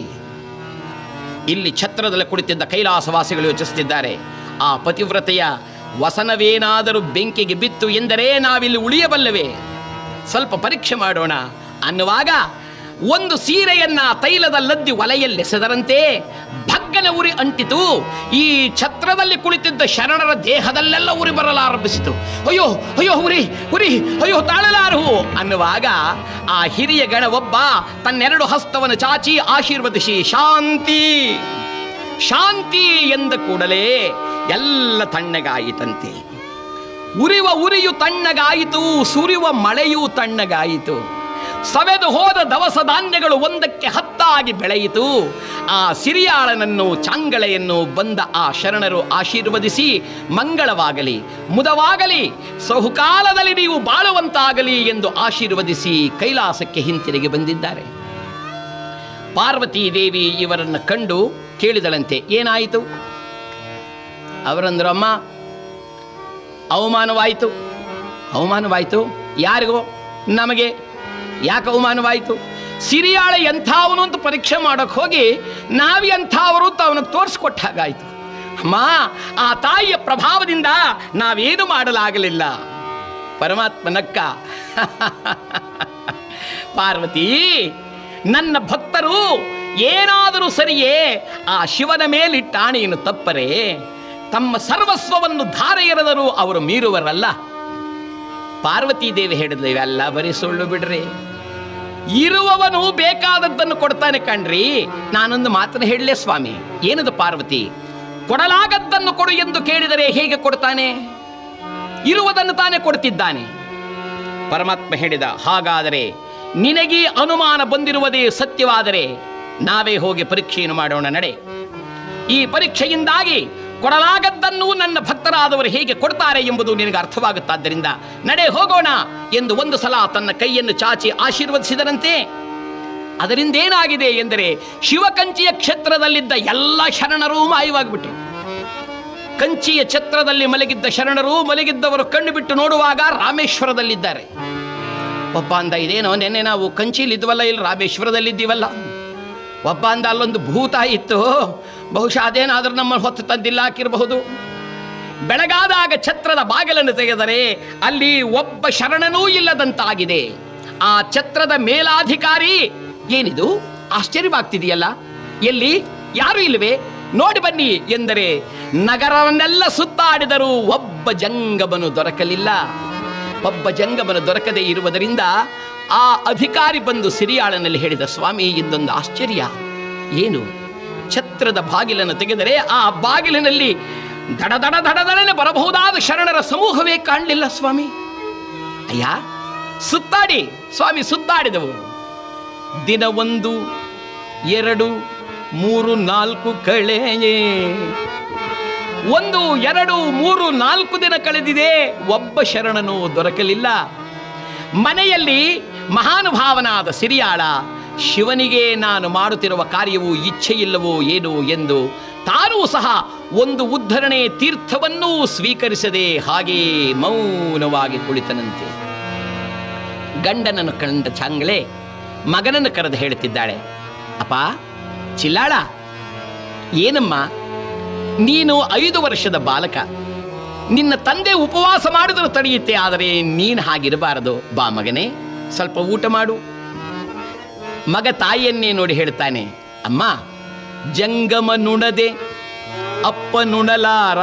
ಇಲ್ಲಿ ಛತ್ರದಲ್ಲಿ ಕುಳಿತಿದ್ದ ಕೈಲಾಸವಾಸಿಗಳು ಯೋಚಿಸುತ್ತಿದ್ದಾರೆ, ಆ ಪತಿವ್ರತೆಯ ವಸನವೇನಾದರೂ ಬೆಂಕಿಗೆ ಬಿತ್ತು ಎಂದರೆ ನಾವಿಲ್ಲಿ ಉಳಿಯಬಲ್ಲವೇ? ಸ್ವಲ್ಪ ಪರೀಕ್ಷೆ ಮಾಡೋಣ ಅನ್ನುವಾಗ ಒಂದು ಸೀರೆಯನ್ನ ತೈಲದಲ್ಲದ್ದಿ ಒಲೆಯಲ್ಲೆಸೆದರಂತೆ ಭಗ್ಗನ ಉರಿ ಅಂಟಿತು. ಈ ಛತ್ರದಲ್ಲಿ ಕುಳಿತಿದ್ದ ಶರಣರ ದೇಹದಲ್ಲೆಲ್ಲ ಉರಿ ಬರಲಾರಂಭಿಸಿತು. ಅಯ್ಯೋ ಅಯ್ಯೋ ಉರಿ ಉರಿ, ಅಯ್ಯೋ ತಾಳಲಾರು ಅನ್ನುವಾಗ ಆ ಹಿರಿಯ ಗಣ ಒಬ್ಬ ತನ್ನೆರಡು ಹಸ್ತವನ್ನು ಚಾಚಿ ಆಶೀರ್ವದಿಸಿ ಶಾಂತಿ ಶಾಂತಿ ಎಂದ ಕೂಡಲೇ ಎಲ್ಲ ತಣ್ಣಗಾಯಿತಂತೆ. ಉರಿವ ಉರಿಯು ತಣ್ಣಗಾಯಿತು, ಸುರಿಯುವ ಮಳೆಯೂ ತಣ್ಣಗಾಯಿತು. ಸವೆದು ಹೋದ ದವಸ ಧಾನ್ಯಗಳು ಒಂದಕ್ಕೆ ಹತ್ತಾಗಿ ಬೆಳೆಯಿತು. ಆ ಸಿರಿಯಾಳನನ್ನು ಚಾಂಗಳೆಯನ್ನು ಬಂದ ಆ ಶರಣರು ಆಶೀರ್ವದಿಸಿ ಮಂಗಳವಾಗಲಿ, ಮುದವಾಗಲಿ, ಬಹುಕಾಲದಲ್ಲಿ ನೀವು ಬಾಳುವಂತಾಗಲಿ ಎಂದು ಆಶೀರ್ವದಿಸಿ ಕೈಲಾಸಕ್ಕೆ ಹಿಂತಿರುಗಿ ಬಂದಿದ್ದಾರೆ. ಪಾರ್ವತೀ ದೇವಿ ಇವರನ್ನು ಕಂಡು ಕೇಳಿದಳಂತೆ, ಏನಾಯಿತು? ಅವರಂದ್ರು, ಅಮ್ಮ ಅವಮಾನವಾಯಿತು. ಅವಮಾನವಾಯಿತು? ಯಾರಿಗೋ? ನಮಗೆ. ಯಾಕೆ ಅವಮಾನವಾಯಿತು? ಸಿರಿಯಾಳ ಎಂಥವನು ಅಂತ ಪರೀಕ್ಷೆ ಮಾಡೋಕೆ ಹೋಗಿ ನಾವಿ ಎಂಥವರು ಅಂತ ಅವನಿಗೆ ತೋರಿಸ್ಕೊಟ್ಟ ಹಾಗಾಯಿತು. ಅಮ್ಮ ಆ ತಾಯಿಯ ಪ್ರಭಾವದಿಂದ ನಾವೇನು ಮಾಡಲಾಗಲಿಲ್ಲ. ಪರಮಾತ್ಮನಕ್ಕ, ಪಾರ್ವತಿ ನನ್ನ ಭಕ್ತರು ಏನಾದರೂ ಸರಿಯೇ ಆ ಶಿವನ ಮೇಲಿಟ್ಟ ಆಣೆಯನ್ನು ತಪ್ಪರೆ ತಮ್ಮ ಸರ್ವಸ್ವವನ್ನು ಧಾರೆ ಎರೆದರೂ ಅವರು ಮೀರುವರಲ್ಲ. ಪಾರ್ವತೀ ದೇವಿ ಹೇಳಿದ್ಲು, ಇವೆಲ್ಲ ಬರೀ ಸುಳ್ಳು ಬಿಡ್ರಿ, ಇರುವವನು ಬೇಕಾದದ್ದನ್ನು ಕೊಡ್ತಾನೆ ಕಣ್ರಿ. ನಾನೊಂದು ಮಾತನ್ನು ಹೇಳಲೇ ಸ್ವಾಮಿ. ಏನದು ಪಾರ್ವತಿ? ಕೊಡಲಾಗದ್ದನ್ನು ಕೊಡು ಎಂದು ಕೇಳಿದರೆ ಹೇಗೆ ಕೊಡ್ತಾನೆ? ಇರುವುದನ್ನು ತಾನೇ ಕೊಡ್ತಿದ್ದಾನೆ. ಪರಮಾತ್ಮ ಹೇಳಿದ, ಹಾಗಾದರೆ ನಿನಗೆ ಅನುಮಾನ ಬಂದಿರುವುದೇ ಸತ್ಯವಾದರೆ ನಾವೇ ಹೋಗಿ ಪರೀಕ್ಷೆಯನ್ನು ಮಾಡೋಣ ನಡೆ. ಈ ಪರೀಕ್ಷೆಯಿಂದಾಗಿ ಕೊಡಲಾಗದ್ದನ್ನು ನನ್ನ ಭಕ್ತರಾದವರು ಹೇಗೆ ಕೊಡ್ತಾರೆ ಎಂಬುದು ನಿನಗೆ ಅರ್ಥವಾಗುತ್ತಾದ್ದರಿಂದ ನಡೆ ಹೋಗೋಣ ಎಂದು ಒಂದು ಸಲ ತನ್ನ ಕೈಯನ್ನು ಚಾಚಿ ಆಶೀರ್ವದಿಸಿದರಂತೆ. ಅದರಿಂದ ಏನಾಗಿದೆ ಎಂದರೆ ಶಿವಕಂಚಿಯ ಕ್ಷೇತ್ರದಲ್ಲಿದ್ದ ಎಲ್ಲ ಶರಣರೂ ಮಾಯವಾಗಿಬಿಟ್ರು. ಕಂಚಿಯ ಛತ್ರದಲ್ಲಿ ಮಲಗಿದ್ದ ಶರಣರು ಮಲಗಿದ್ದವರು ಕಣ್ಣು ಬಿಟ್ಟು ನೋಡುವಾಗ ರಾಮೇಶ್ವರದಲ್ಲಿದ್ದಾರೆ. ಒಬ್ಬ ಅಂದ, ಇದೇನೋ ನೆನ್ನೆ ನಾವು ಕಂಚಿಲಿದ್ವಲ್ಲ, ಇಲ್ಲಿ ರಾಮೇಶ್ವರದಲ್ಲಿದ್ದೀವಲ್ಲ. ಒಬ್ಬ ಅಂದ, ಅಲ್ಲೊಂದು ಭೂತ ಇತ್ತು, ಬಹುಶಃ ಅದೇನಾದರೂ ನಮ್ಮನ್ನು ಹೊತ್ತು ತಂದಿಲ್ಲ ಹಾಕಿರಬಹುದು. ಬೆಳಗಾದಾಗ ಛತ್ರದ ಬಾಗಿಲನ್ನು ತೆಗೆದರೆ ಅಲ್ಲಿ ಒಬ್ಬ ಶರಣನೂ ಇಲ್ಲದಂತಾಗಿದೆ. ಆ ಛತ್ರದ ಮೇಲಾಧಿಕಾರಿ, ಏನಿದು ಆಶ್ಚರ್ಯವಾಗ್ತಿದೆಯಲ್ಲ, ಎಲ್ಲಿ ಯಾರೂ ಇಲ್ಲವೇ, ನೋಡಿ ಬನ್ನಿ ಎಂದರೆ ನಗರವನ್ನೆಲ್ಲ ಸುತ್ತಾಡಿದರೂ ಒಬ್ಬ ಜಂಗಮನು ದೊರಕಲಿಲ್ಲ. ಒಬ್ಬ ಜಂಗಮನು ದೊರಕದೇ ಇರುವುದರಿಂದ ಆ ಅಧಿಕಾರಿ ಬಂದು ಸಿರಿಯಾಳನಲ್ಲಿ ಹೇಳಿದ, ಸ್ವಾಮಿ ಇದೊಂದು ಆಶ್ಚರ್ಯ. ಏನು? ಛತ್ರದ ಬಾಗಿಲನ್ನು ತೆಗೆದರೆ ಆ ಬಾಗಿಲಿನಲ್ಲಿ ದಡದಡನೆ ಬರಬಹುದಾದ ಶರಣರ ಸಮೂಹವೇ ಕಾಣಲಿಲ್ಲ ಸ್ವಾಮಿ. ಅಯ್ಯ, ಸುತ್ತಾಡಿ ಸ್ವಾಮಿ, ಸುತ್ತಾಡಿದವು. ದಿನ 1, 2, 3, 4 ಕಳೆಯೇ. 1, 2, 3, 4 ದಿನ ಕಳೆದಿದೆ, ಒಬ್ಬ ಶರಣನು ದೊರಕಲಿಲ್ಲ. ಮನೆಯಲ್ಲಿ ಮಹಾನುಭಾವನಾದ ಸಿರಿಯಾಳ ಶಿವನಿಗೆ ನಾನು ಮಾಡುತ್ತಿರುವ ಕಾರ್ಯವು ಇಚ್ಛೆಯಿಲ್ಲವೋ ಏನು ಎಂದು ತಾನೂ ಸಹ ಒಂದು ಉದ್ಧರಣೆ ತೀರ್ಥವನ್ನೂ ಸ್ವೀಕರಿಸದೆ ಹಾಗೇ ಮೌನವಾಗಿ ಕುಳಿತನಂತೆ. ಗಂಡನನ್ನು ಕಂಡ ಚಾಂಗಳೆ ಮಗನನ್ನು ಕರೆದು ಹೇಳುತ್ತಿದ್ದಾಳೆ, ಅಪ್ಪ ಚಿಲ್ಲಾಳ, ಏನಮ್ಮ ನೀನು 5 ವರ್ಷದ ಬಾಲಕ, ನಿನ್ನ ತಂದೆ ಉಪವಾಸ ಮಾಡಿದರೂ ತಡೆಯುತ್ತೆ, ಆದರೆ ನೀನು ಹಾಗಿರಬಾರದು. ಬಾ ಮಗನೇ, ಸ್ವಲ್ಪ ಊಟ ಮಾಡು. ಮಗ ತಾಯಿಯನ್ನೇ ನೋಡಿ ಹೇಳ್ತಾನೆ, ಅಮ್ಮ ಜಂಗಮ ನುಣದೆ ಅಪ್ಪನುಣಲಾರ,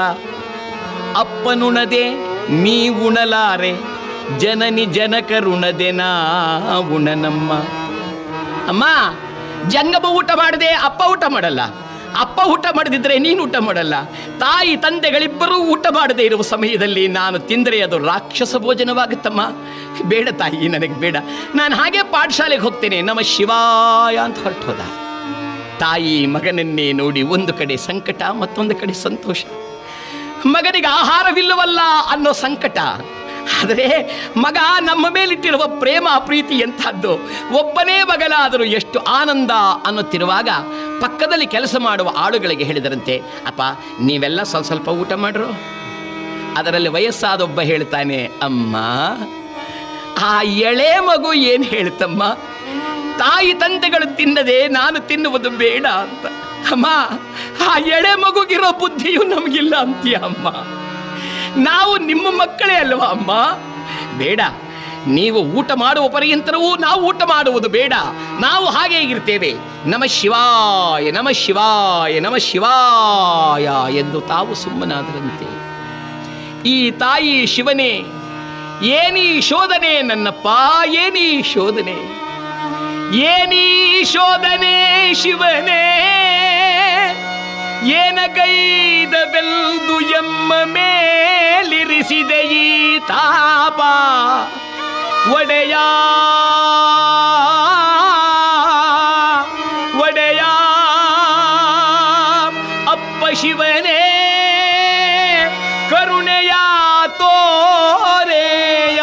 ಅಪ್ಪನುಣದೆ ನೀ ಉಣಲಾರೆ, ಜನನಿ ಜನಕರುಣದೆ ನಾ ಉಣನಮ್ಮ. ಅಮ್ಮ, ಜಂಗಮ ಊಟ ಮಾಡದೆ ಅಪ್ಪ ಊಟ ಮಾಡಲ್ಲ, ಅಪ್ಪ ಊಟ ಮಾಡದಿದ್ರೆ ನೀನು ಊಟ ಮಾಡಲ್ಲ. ತಾಯಿ ತಂದೆಗಳಿಬ್ಬರೂ ಊಟ ಮಾಡದೇ ಇರುವ ಸಮಯದಲ್ಲಿ ನಾನು ತಿಂದರೆ ಅದು ರಾಕ್ಷಸ ಭೋಜನವಾಗುತ್ತಮ್ಮ. ಬೇಡ ತಾಯಿ, ನನಗೆ ಬೇಡ, ನಾನು ಹಾಗೆ ಪಾಠಶಾಲೆಗೆ ಹೋಗ್ತೇನೆ, ನಮ ಶಿವಾಯ ಅಂತ ಹೊರಟೋದ. ತಾಯಿ ಮಗನನ್ನೇ ನೋಡಿ ಒಂದು ಕಡೆ ಸಂಕಟ, ಮತ್ತೊಂದು ಕಡೆ ಸಂತೋಷ. ಮಗನಿಗೆ ಆಹಾರವಿಲ್ಲವಲ್ಲ ಅನ್ನೋ ಸಂಕಟ, ಆದರೆ ಮಗ ನಮ್ಮ ಮೇಲಿಟ್ಟಿರುವ ಪ್ರೇಮ ಪ್ರೀತಿ ಎಂಥದ್ದು. ಒಬ್ಬನೇ ಮಗನಾದರೂ ಎಷ್ಟು ಆನಂದ ಅನ್ನುತ್ತಿರುವಾಗ ಪಕ್ಕದಲ್ಲಿ ಕೆಲಸ ಮಾಡುವ ಆಳುಗಳಿಗೆ ಹೇಳಿದರಂತೆ, ಅಪ್ಪ ನೀವೆಲ್ಲ ಸ್ವಲ್ಪ ಸ್ವಲ್ಪ ಊಟ ಮಾಡ್ರು. ಅದರಲ್ಲಿ ವಯಸ್ಸಾದೊಬ್ಬ ಹೇಳ್ತಾನೆ, ಅಮ್ಮ ಆ ಎಳೆ ಮಗು ಏನು ಹೇಳ್ತಮ್ಮ, ತಾಯಿ ತಂದೆಗಳು ತಿನ್ನದೆ ನಾನು ತಿನ್ನುವುದು ಬೇಡ ಅಂತ. ಅಮ್ಮ, ಆ ಎಳೆ ಮಗುಗಿರೋ ಬುದ್ಧಿಯು ನಮಗಿಲ್ಲ ಅಂತೀಯ ಅಮ್ಮ. ನಾವು ನಿಮ್ಮ ಮಕ್ಕಳೇ ಅಲ್ವಾ ಅಮ್ಮ. ಬೇಡ, ನೀವು ಊಟ ಮಾಡುವ ಪರ್ಯಂತರವೂ ನಾವು ಊಟ ಮಾಡುವುದು ಬೇಡ, ನಾವು ಹಾಗೆ ಇರ್ತೇವೆ. ನಮ ಶಿವಾಯ ನಮ ಶಿವಾಯ ನಮ ಶಿವಾಯ ಎಂದು ತಾವು ಸುಮ್ಮನಾದರಂತೆ. ಈ ತಾಯಿ ಶಿವನೇ, ಏನೀ ಶೋಧನೆ ನನ್ನಪ್ಪ, ಏನೀ ಶೋಧನೆ, ಏನೀ ಶೋಧನೆ ಶಿವನೇ, ಏನಗೈದ ಬೆಲ್ದು ಎಮ್ಮ ಮೇಲಿರಿಸಿದೆ ಈ ತಾಪ ಒಡೆಯ ಒಡೆಯ ಅಪ್ಪ ಶಿವನೇ ಕರುಣೆಯ ತೋರೆಯ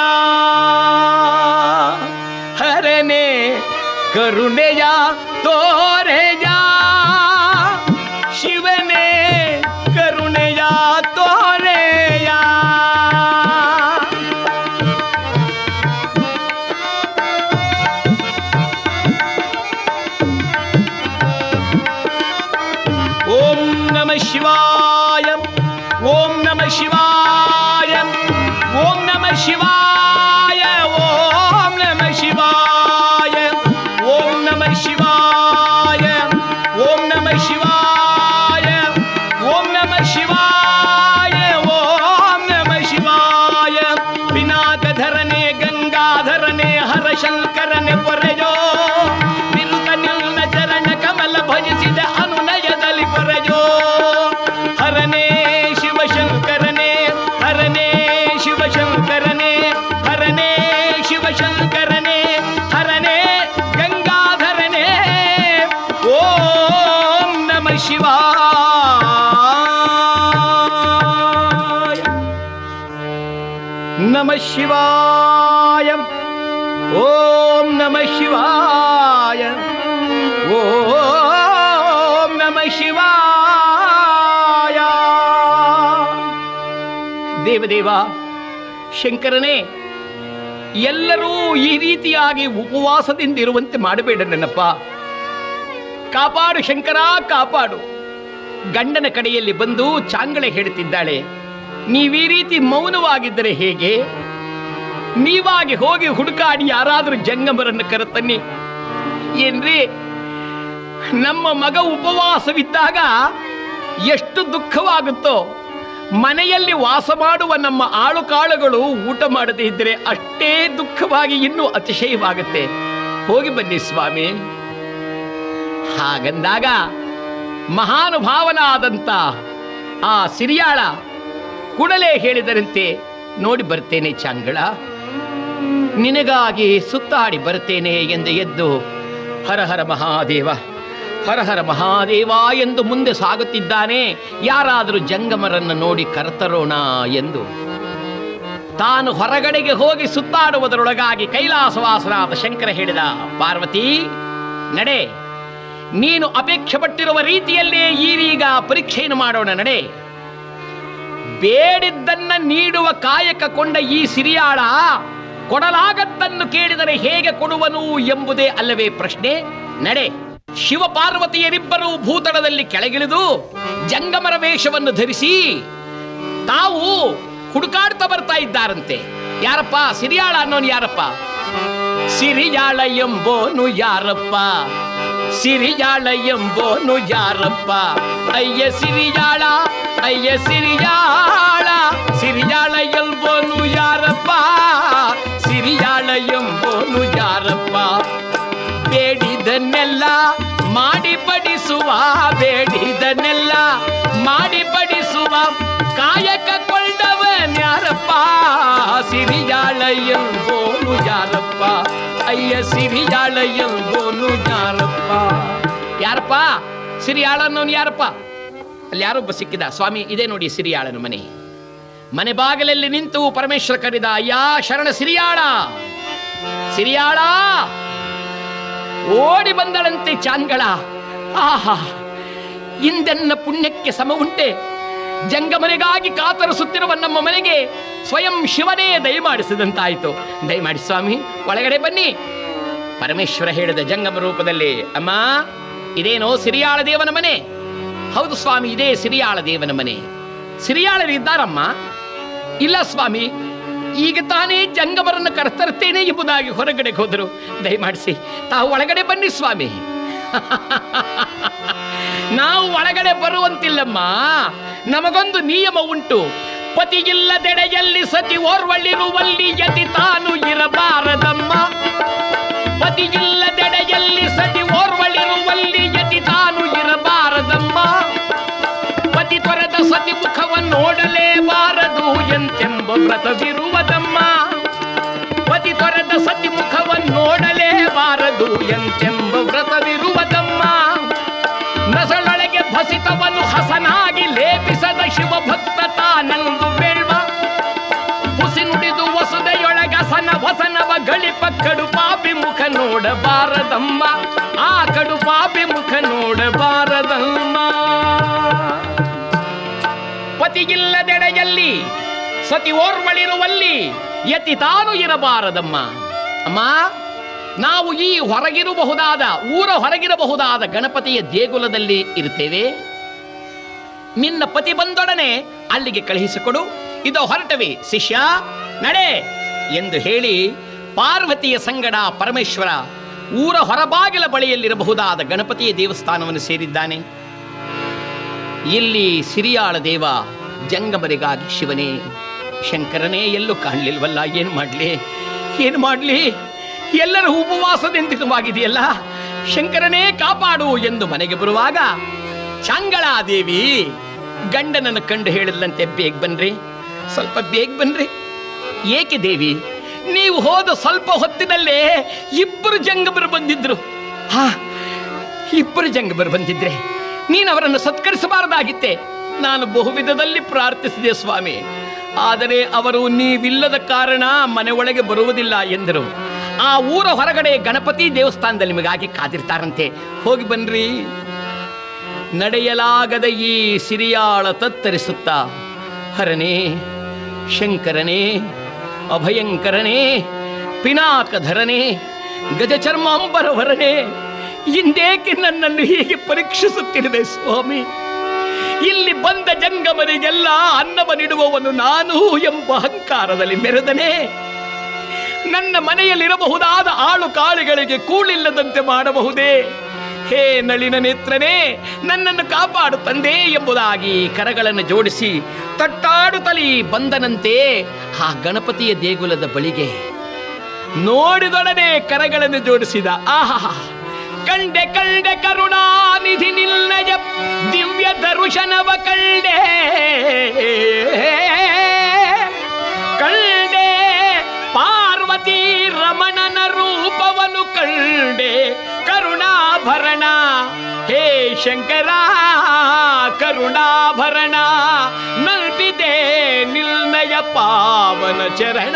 ಹರನೆ ಕರುಣೆಯ ತೋರೆಯ ಶಿವನೇ ಕರುಣೆಯ ತೋರೆಯ. ಓಂ ನಮಃ ಶಿವಾಯ, ಓಂ ನಮಃ ಶಿವಾಯ, ಓಂ ನಮಃ ಶಿವಾಯ, ಓಂ ನಮಃ ಶಿವಾಯ, ಓಂ ನಮಃ ಶಿವಾಯ, ಓಂ ನಮಃ ಶಿವಾಯ, ಓಂ ನಮಃ ಶಿವಾಯ, ಓಂ ನಮಃ ಶಿವಾಯ. ಪಿನಾಕಧರನೆ ಗಂಗಾಧರನೆ ಹರ ಶಂಕರನೆ ಪೊರೆಯೋ, ನಿರುತ ನಿನ್ನ ಚರಣ ಕಮಲ ಭಜಿಸಿದ ಅನುನಯದಲ್ಲಿ ಪೊರೆಯೋ. ಹರನೇ ಶಿವಶಂಕರನೇ, ಹರನೇ ಶಿವಶಂಕರನೇ, ಹರನೇ ಶಿವಶಂಕರನೇ, ಹರನೇ ಗಂಗಾಧರನೇ, ಓಂ ನಮಃ ಶಿವಾಯ. ನಮಃ ಶಿವಾಯ, ಓಂ ನಮಃ ಶಿವಾಯ, ಓಂ ನಮಃ ಶಿವಾಯ. ದೇವದೇವ ಶಂಕರನೇ, ಎಲ್ಲರೂ ಈ ರೀತಿಯಾಗಿ ಉಪವಾಸದಿಂದಿರುವಂತೆ ಮಾಡಬೇಡ ನನ್ನಪ್ಪ. ಕಾಪಾಡು ಶಂಕರ, ಕಾಪಾಡು. ಗಂಡನ ಕಡೆಯಲ್ಲಿ ಬಂದು ಚಾಂಗಳೆ ಹೇಳುತ್ತಿದ್ದಾಳೆ, ನೀವೀ ರೀತಿ ಮೌನವಾಗಿದ್ದರೆ ಹೇಗೆ? ನೀವಾಗಿ ಹೋಗಿ ಹುಡುಕಾಡಿ ಯಾರಾದರೂ ಜಂಗಮರನ್ನು ಕರೆತನ್ನಿ. ಏನ್ರಿ, ನಮ್ಮ ಮಗ ಉಪವಾಸವಿದ್ದಾಗ ಎಷ್ಟು ದುಃಖವಾಗುತ್ತೋ, ಮನೆಯಲ್ಲಿ ವಾಸ ಮಾಡುವ ನಮ್ಮ ಆಳುಕಾಳುಗಳು ಊಟ ಮಾಡದೇ ಇದ್ದರೆ ಅಷ್ಟೇ ದುಃಖವಾಗಿ ಇನ್ನೂ ಅತಿಶಯವಾಗುತ್ತೆ. ಹೋಗಿ ಬನ್ನಿ ಸ್ವಾಮಿ. ಹಾಗಂದಾಗ ಮಹಾನುಭಾವನಾದಂಥ ಆ ಸಿರಿಯಾಳ ಕೂಡಲೇ ಹೇಳಿದರಂತೆ, ನೋಡಿ ಬರ್ತೇನೆ ಚಾಂಗಳ, ನಿನಗಾಗಿ ಸುತ್ತಾಡಿ ಬರ್ತೇನೆ ಎಂದು ಎದ್ದು ಹರ ಹರ ಮಹಾದೇವ, ಹರ ಹರ ಮಹಾದೇವ ಎಂದು ಮುಂದೆ ಸಾಗುತ್ತಿದ್ದಾನೆ. ಯಾರಾದರೂ ಜಂಗಮರನ್ನು ನೋಡಿ ಕರೆತರೋಣ ಎಂದು ತಾನು ಹೊರಗಡೆಗೆ ಹೋಗಿ ಸುತ್ತಾಡುವುದರೊಳಗಾಗಿ ಕೈಲಾಸವಾಸನಾದ ಶಂಕರ ಹೇಳಿದ, ಪಾರ್ವತಿ ನಡೆ, ನೀನು ಅಪೇಕ್ಷೆ ಪಟ್ಟಿರುವ ರೀತಿಯಲ್ಲೇ ಈರೀಗ ಪರೀಕ್ಷೆಯನ್ನು ಮಾಡೋಣ, ನಡೆ. ಬೇಡಿದ್ದನ್ನ ನೀಡುವ ಕಾಯಕ ಕೊಂಡ ಈ ಸಿರಿಯಾಳ ಕೊಡಲಾಗದ್ದನ್ನು ಕೇಳಿದರೆ ಹೇಗೆ ಕೊಡುವನು ಎಂಬುದೇ ಅಲ್ಲವೇ ಪ್ರಶ್ನೆ. ನಡೆ. ಶಿವ ಪಾರ್ವತಿಯರಿಬ್ಬರೂ ಭೂತಳದಲ್ಲಿ ಕೆಳಗಿಳಿದು ಜಂಗಮರ ವೇಷವನ್ನು ಧರಿಸಿ ತಾವು ಹುಡುಕಾಡ್ತಾ ಬರ್ತಾ ಇದ್ದಾರಂತೆ. ಯಾರಪ್ಪ ಸಿರಿಯಾಳ ಅನ್ನೋನು? ಯಾರಪ್ಪ ಸಿರಿಯಾಳ ಎಂಬೋನು? ಯಾರಪ್ಪ ಸಿರಿಯಾಳ ಎಂಬೋನು ಯಾರಪ್ಪ? ಅಯ್ಯ ಸಿರಿಯಾಳ, ಅಯ್ಯ ಸಿರಿಯಾಳ, ಸಿರಿಯಾಳ ಎಂಬೋನು ಯಾರಪ್ಪ? ಸಿರಿಯಾಳ ಎಂಬೋನು ಯಾರಪ್ಪ? ಬೇಡಿದನ್ನೆಲ್ಲ ಮಾಡಿ ಬಡಿಸುವ, ಬೇಡಿದನ್ನೆಲ್ಲ ಮಾಡಿ ಬಡಿಸುವ ಕಾಯಕ ಕೊಂಡವನ್ಯಾರಪ್ಪ? ಸಿರಿಯಾಳ ಎಂಬೋನು ಯಾರಪ್ಪ? ಅಯ್ಯ ಸಿರಿಯಾಳ ಎಂಬೋನು ಯಾರಪ್ಪ? ಯಾರಪ್ಪ ಸಿರಿಯಾಳನ್ನೋನು ಯಾರಪ್ಪ? ಅಲ್ಲಿ ಯಾರೊಬ್ಬ ಸಿಕ್ಕಿದ. ಸ್ವಾಮಿ ಇದೇ ನೋಡಿ ಸಿರಿಯಾಳನ ಮನೆ. ಮನೆ ಬಾಗಿಲಲ್ಲಿ ನಿಂತು ಪರಮೇಶ್ವರ ಕರೆದ, ಅಯ್ಯ ಶರಣ ಸಿರಿಯಾಳ, ಸಿರಿಯಾಳ. ಓಡಿ ಬಂದಳಂತೆ ಚಾಂಗಳ. ಆಹಾ, ಇಂದೆನ್ನ ಪುಣ್ಯಕ್ಕೆ ಸಮ ಉಂಟೆ? ಜಂಗಮನೆಗಾಗಿ ಕಾತರಿಸುತ್ತಿರುವ ನಮ್ಮ ಮನೆಗೆ ಸ್ವಯಂ ಶಿವನೇ ದಯಮಾಡಿಸಿದಂತಾಯಿತು. ದಯಮಾಡಿ ಸ್ವಾಮಿ ಒಳಗಡೆ ಬನ್ನಿ. ಪರಮೇಶ್ವರ ಹೇಳಿದ ಜಂಗಮ ರೂಪದಲ್ಲಿ, ಅಮ್ಮ ಇದೇನೋ ಸಿರಿಯಾಳ ದೇವನ ಮನೆ? ಹೌದು ಸ್ವಾಮಿ, ಇದೇ ಸಿರಿಯಾಳ ದೇವನ ಮನೆ. ಸಿರಿಯಾಳರಿದ್ದಾರಮ್ಮ? ಇಲ್ಲ ಸ್ವಾಮಿ, ಈಗ ತಾನೇ ಜಂಗಮರನ್ನು ಕರ್ತರ್ತೇನೆ ಎಂಬುದಾಗಿ ಹೊರಗಡೆ ಹೋದರು. ದಯಮಾಡಿಸಿ ತಾವು ಒಳಗಡೆ ಬನ್ನಿ ಸ್ವಾಮಿ. ನಾವು ಒಳಗಡೆ ಬರುವಂತಿಲ್ಲಮ್ಮ, ನಮಗೊಂದು ನಿಯಮ ಉಂಟು. ಪತಿಯಿಲ್ಲದೆಡೆಯಲ್ಲಿ ಸತಿ ಓರ್ವಳಿರುವಲ್ಲಿ ಯತಿ ತಾನು ಇರಬಾರದಮ್ಮ. ಪತಿಯಿಲ್ಲದೆಡೆಯಲ್ಲಿ ಸತಿ ಓರ್ವಳಿರುವಲ್ಲಿ ಯತಿ ತಾನು ಇರಬಾರದಮ್ಮ. ಪತಿ ತೊರೆದ ಸತಿ ಮುಖವನ್ನು ನೋಡಲೇಬಾರದು ಎಂತೆಂಬ ವ್ರತವಿರುವುದಮ್ಮ. ಪತಿ ತೊರೆದ ಸತಿ ಮುಖವನ್ನು ನೋಡಲೇಬಾರದು ಎಂತೆಂಬ ವ್ರತವಿರುವುದಮ್ಮ. ನಸಳೊಳಗೆ ಭಸಿತವನು ಹಸನಾಗಿ ಲೇಪಿಸದ ಶಿವಭಕ್ತ ತಾನಂದು ಬೇಳ್ವ. ಹುಸಿ ನುಡಿದು ವಸುದೆಯೊಳಗಸನ ವಸನವ ಗಳಿಪ ಕಡುಪಾಪಿ ಮುಖ ನೋಡಬಾರದಮ್ಮ. ಆ ಕಡುಪಾಪಿ ಮುಖ ನೋಡಬಾರದಮ್ಮ. ಪತಿಯಿಲ್ಲದೆಡೆಯಲ್ಲಿ ಸತಿ ಓರ್ವಳಿರುವಲ್ಲಿ ಯತಿ ತಾನು ಇರಬಾರದಮ್ಮ. ಅಮ್ಮ, ನಾವು ಈ ಹೊರಗಿರಬಹುದಾದ, ಊರ ಹೊರಗಿರಬಹುದಾದ ಗಣಪತಿಯ ದೇಗುಲದಲ್ಲಿ ಇರ್ತೇವೆ. ನಿನ್ನ ಪತಿ ಬಂದೊಡನೆ ಅಲ್ಲಿಗೆ ಕಳುಹಿಸಿಕೊಡು. ಇದು ಹೊರಟವಿ ಶಿಷ್ಯ, ನಡೆ ಎಂದು ಹೇಳಿ ಪಾರ್ವತಿಯ ಸಂಗಡ ಪರಮೇಶ್ವರ ಊರ ಹೊರಬಾಗಿಲ ಬಳಿಯಲ್ಲಿರಬಹುದಾದ ಗಣಪತಿಯ ದೇವಸ್ಥಾನವನ್ನು ಸೇರಿದ್ದಾನೆ. ಇಲ್ಲಿ ಸಿರಿಯಾಳ ದೇವ ಜಂಗಮರಿಗಾಗಿ ಶಿವನೇ, ಶಂಕರನೇ ಎಲ್ಲೂ ಕಾಣಲಿಲ್ವಲ್ಲ. ಏನು ಮಾಡಲಿ? ಎಲ್ಲರ ಉಪವಾಸದಿಂದಿತವಾಗಿದೆಯಲ್ಲ. ಶಂಕರನೇ ಕಾಪಾಡು ಎಂದು ಮನೆಗೆ ಬರುವಾಗ ಚಾಂಗಳಾದೇವಿ ಗಂಡನನ್ನು ಕಂಡು ಹೇಳಿದಂತೆ, ಬೇಗ ಬನ್ರಿ, ಸ್ವಲ್ಪ ಬೇಗ ಬನ್ರಿ. ಏಕೆ ದೇವಿ? ನೀವು ಹೋದ ಸ್ವಲ್ಪ ಹೊತ್ತಿನಲ್ಲೇ ಇಬ್ಬರು ಜಂಗಮರು ಬಂದಿದ್ರು. ಇಬ್ಬರು ಜಂಗಮರು ಬಂದಿದ್ರೆ ನೀನು ಅವರನ್ನು ಸತ್ಕರಿಸಬಾರದಾಗಿತ್ತೆ. ನಾನು ಬಹುವಿಧದಲ್ಲಿ ಪ್ರಾರ್ಥಿಸಿದೆ ಸ್ವಾಮಿ, ಆದರೆ ಅವರು ನೀವಿಲ್ಲದ ಕಾರಣ ಮನೆ ಒಳಗೆ ಬರುವುದಿಲ್ಲ ಎಂದರು. ಆ ಊರ ಹೊರಗಡೆ ಗಣಪತಿ ದೇವಸ್ಥಾನದಲ್ಲಿ ನಿಮಗಾಗಿ ಕಾದಿರ್ತಾರಂತೆ. ಹೋಗಿ ಬನ್ರಿ. ನಡೆಯಲಾಗದ ಈ ಸಿರಿಯಾಳ ತತ್ತರಿಸುತ್ತಾ, ಹರನೇ, ಶಂಕರನೇ, ಅಭಯಂಕರನೇ, ಪಿನಾಕಧರನೇ, ಗಜಚರ್ಮಾಂಬರವರನೇ, ಇಂದೇಕೆ ನನ್ನನ್ನು ಹೀಗೆ ಪರೀಕ್ಷಿಸುತ್ತಿರುವೆ ಸ್ವಾಮಿ? ಇಲ್ಲಿ ಬಂದ ಜಂಗಮರಿಗೆಲ್ಲ ಅನ್ನವನ್ನಿಡುವವನು ನಾನು ಎಂಬ ಅಹಂಕಾರದಲ್ಲಿ ಮೆರೆದನೆ. ನನ್ನ ಮನೆಯಲ್ಲಿರಬಹುದಾದ ಆಳು ಕಾಳುಗಳಿಗೆ ಕೂಳಿಲ್ಲದಂತೆ ಮಾಡಬಹುದೇ? ಹೇ ನಳಿನ ನೇತ್ರನೇ, ನನ್ನನ್ನು ಕಾಪಾಡು ತಂದೆ ಎಂಬುದಾಗಿ ಕರಗಳನ್ನು ಜೋಡಿಸಿ ತಟ್ಟಾಡುತ್ತಲೇ ಬಂದನಂತೆ ಆ ಗಣಪತಿಯ ದೇಗುಲದ ಬಳಿಗೆ. ನೋಡಿದೊಡನೆ ಕರಗಳನ್ನು ಜೋಡಿಸಿದ. ಆಹಾ, ಕಂಡೆ ಕರುಣಾನಿಧಿ ನಿನ್ನಯ ದಿವ್ಯ ದರುಶನವ ಕಂಡೆ ಪಾರ್ವತಿ ರಮಣನ ರೂಪವನ್ನು ಕಂಡೆ ಕರುಣಾಭರಣ. ಹೇ ಶಂಕರ ಕರುಣಾಭರಣ, ನಲ್ಪಿದೆ ನಿಲ್ನಯ ಪಾವನ ಚರಣ.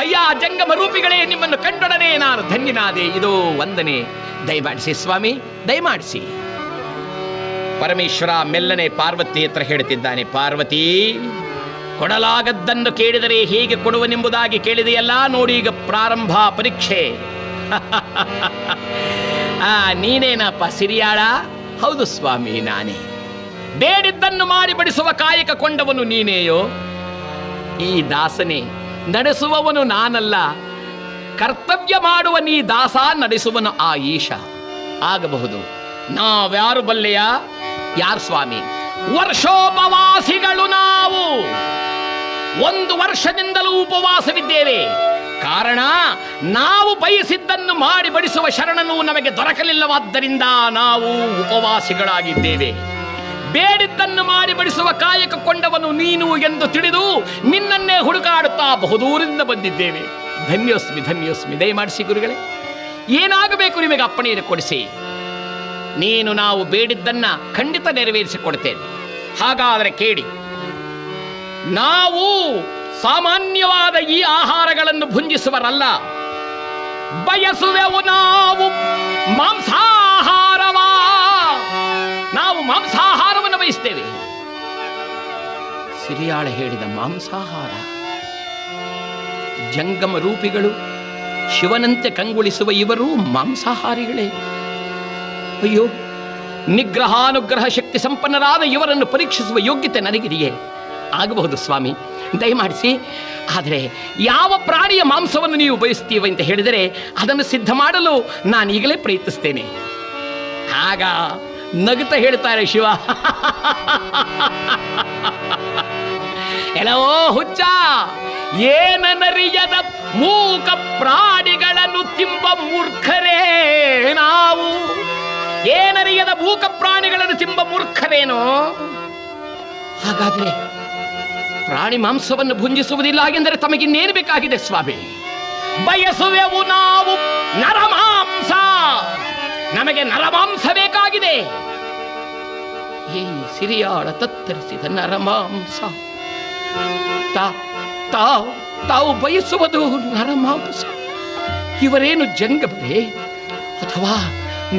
ಅಯ್ಯ ಜಂಗಮ ರೂಪಿಗಳೇ, ನಿಮ್ಮನ್ನು ಕಂಡೊಡನೆ ನಾನು ಧನ್ಯನಾದೆ. ಇದು ವಂದನೆ. ದಯಮಾಡಿಸಿ ಸ್ವಾಮಿ, ದಯಮಾಡಿಸಿ. ಪರಮೇಶ್ವರ ಮೆಲ್ಲನೆ ಪಾರ್ವತಿ ಹತ್ರ ಹೇಳ್ತಿದ್ದಾನೆ, ಪಾರ್ವತಿ, ಕೊಡಲಾಗದ್ದನ್ನು ಕೇಳಿದರೆ ಹೇಗೆ ಕೊಡುವನೆಂಬುದಾಗಿ ಕೇಳಿದೆಯಲ್ಲ, ನೋಡಿ ಈಗ ಪ್ರಾರಂಭ ಪರೀಕ್ಷೆ. ನೀನೇನಪ್ಪ ಸಿರಿಯಾಳ? ಹೌದು ಸ್ವಾಮಿ, ನಾನೇ. ಬೇಡಿದ್ದನ್ನು ಮಾಡಿ ಬಡಿಸುವ ಕಾಯಕ ಕೊಂಡವನು ನೀನೇಯೋ? ಈ ದಾಸನೇ, ನಡೆಸುವವನು ನಾನಲ್ಲ. ಕರ್ತವ್ಯ ಮಾಡುವ ನೀ ದಾಸ ನಡೆಸುವನು ಆ ಈಶ ಆಗಬಹುದು. ನಾವ್ಯಾರು ಬಲ್ಲೆಯ? ಯಾರು ಸ್ವಾಮಿ? ವರ್ಷೋಪವಾಸಿಗಳು ನಾವು. 1 ವರ್ಷದಿಂದಲೂ ಉಪವಾಸವಿದ್ದೇವೆ. ಕಾರಣ, ನಾವು ಬಯಸಿದ್ದನ್ನು ಮಾಡಿ ಬಡಿಸುವ ಶರಣನು ನಮಗೆ ದೊರಕಲಿಲ್ಲವಾದ್ದರಿಂದ ನಾವು ಉಪವಾಸಿಗಳಾಗಿದ್ದೇವೆ. ಬೇಡಿದ್ದನ್ನು ಮಾಡಿ ಬಡಿಸುವ ಕಾಯಕ ಕೊಂಡವನು ನೀನು ಎಂದು ತಿಳಿದು ನಿನ್ನನ್ನೇ ಹುಡುಕಾಡುತ್ತಾ ಬಹುದೂರದಿಂದ ಬಂದಿದ್ದೇವೆ. ಧನ್ಯೋಸ್ಮಿ ಧನ್ಯೋಸ್ಮಿ. ದಯಮಾಡಿಸಿ ಗುರುಗಳೇ, ಏನಾಗಬೇಕು ನಿಮಗೆ ಅಪ್ಪಣೆಯನ್ನು ಕೊಡಿಸಿ. ನೀನು ನಾವು ಬೇಡಿದ್ದನ್ನ ಖಂಡಿತ ನೆರವೇರಿಸಿಕೊಡ್ತೇನೆ. ಹಾಗಾದರೆ ಕೇಳಿ, ನಾವು ಸಾಮಾನ್ಯವಾದ ಈ ಆಹಾರಗಳನ್ನು ಭುಂಜಿಸುವರಲ್ಲ. ಬಯಸುವೆವು ನಾವು ಮಾಂಸಾಹಾರವಾ. ನಾವು ಮಾಂಸಾಹಾರವನ್ನು ಬಯಸ್ತೇವೆ. ಸಿರಿಯಾಳ ಹೇಳಿದ ಮಾಂಸಾಹಾರ. ಜಂಗಮ ರೂಪಿಗಳು ಶಿವನಂತೆ ಕಂಗೊಳಿಸುವ ಇವರು ಮಾಂಸಾಹಾರಿಗಳೇ. ಅಯ್ಯೋ, ನಿಗ್ರಹಾನುಗ್ರಹ ಶಕ್ತಿ ಸಂಪನ್ನರಾದ ಇವರನ್ನು ಪರೀಕ್ಷಿಸುವ ಯೋಗ್ಯತೆ ನನಗಿದೆಯೇ? ಆಗಬಹುದು ಸ್ವಾಮಿ, ದಯಮಾಡಿಸಿ. ಆದರೆ ಯಾವ ಪ್ರಾಣಿಯ ಮಾಂಸವನ್ನು ನೀವು ಬಯಸ್ತೀವಿ ಅಂತ ಹೇಳಿದರೆ ಅದನ್ನು ಸಿದ್ಧ ಮಾಡಲು ನಾನೀಗಲೇ ಪ್ರಯತ್ನಿಸ್ತೇನೆ. ಆಗ ನಗುತ್ತಾ ಹೇಳ್ತಾರೆ ಶಿವ, ಎಲ್ಲವೋ ಹುಚ್ಚ, ಏನನರಿಯದ ಮೂಕ ಪ್ರಾಣಿಗಳನ್ನು ತಿಂಬ ಮೂರ್ಖರೇ ನಾವು. ಏನರಿಯದ ಮೂಕ ಪ್ರಾಣಿಗಳನ್ನು ತಿಂಬ ಮೂರ್ಖರೇನೋ? ಹಾಗಾದ್ರೆ ಪ್ರಾಣಿ ಮಾಂಸವನ್ನು ಭುಂಜಿಸುವುದಿಲ್ಲ ಎಂದರೆ ತಮಗಿನ್ನೇನು ಬೇಕಾಗಿದೆ ಸ್ವಾಮಿ? ಬಯಸುವೆವು ನಾವು ನರಮಾಂಸ. ನಮಗೆ ನರಮಾಂಸ ಬೇಕಾಗಿದೆ. ಈ ಸಿರಿಯಾಳ ತತ್ತರಿಸಿದ ನರಮಾಂಸ. ತಾವು ಬಯಸುವುದು ನರಮಾಂಸ. ಇವರೇನು ಜಂಗಮರೇ ಅಥವಾ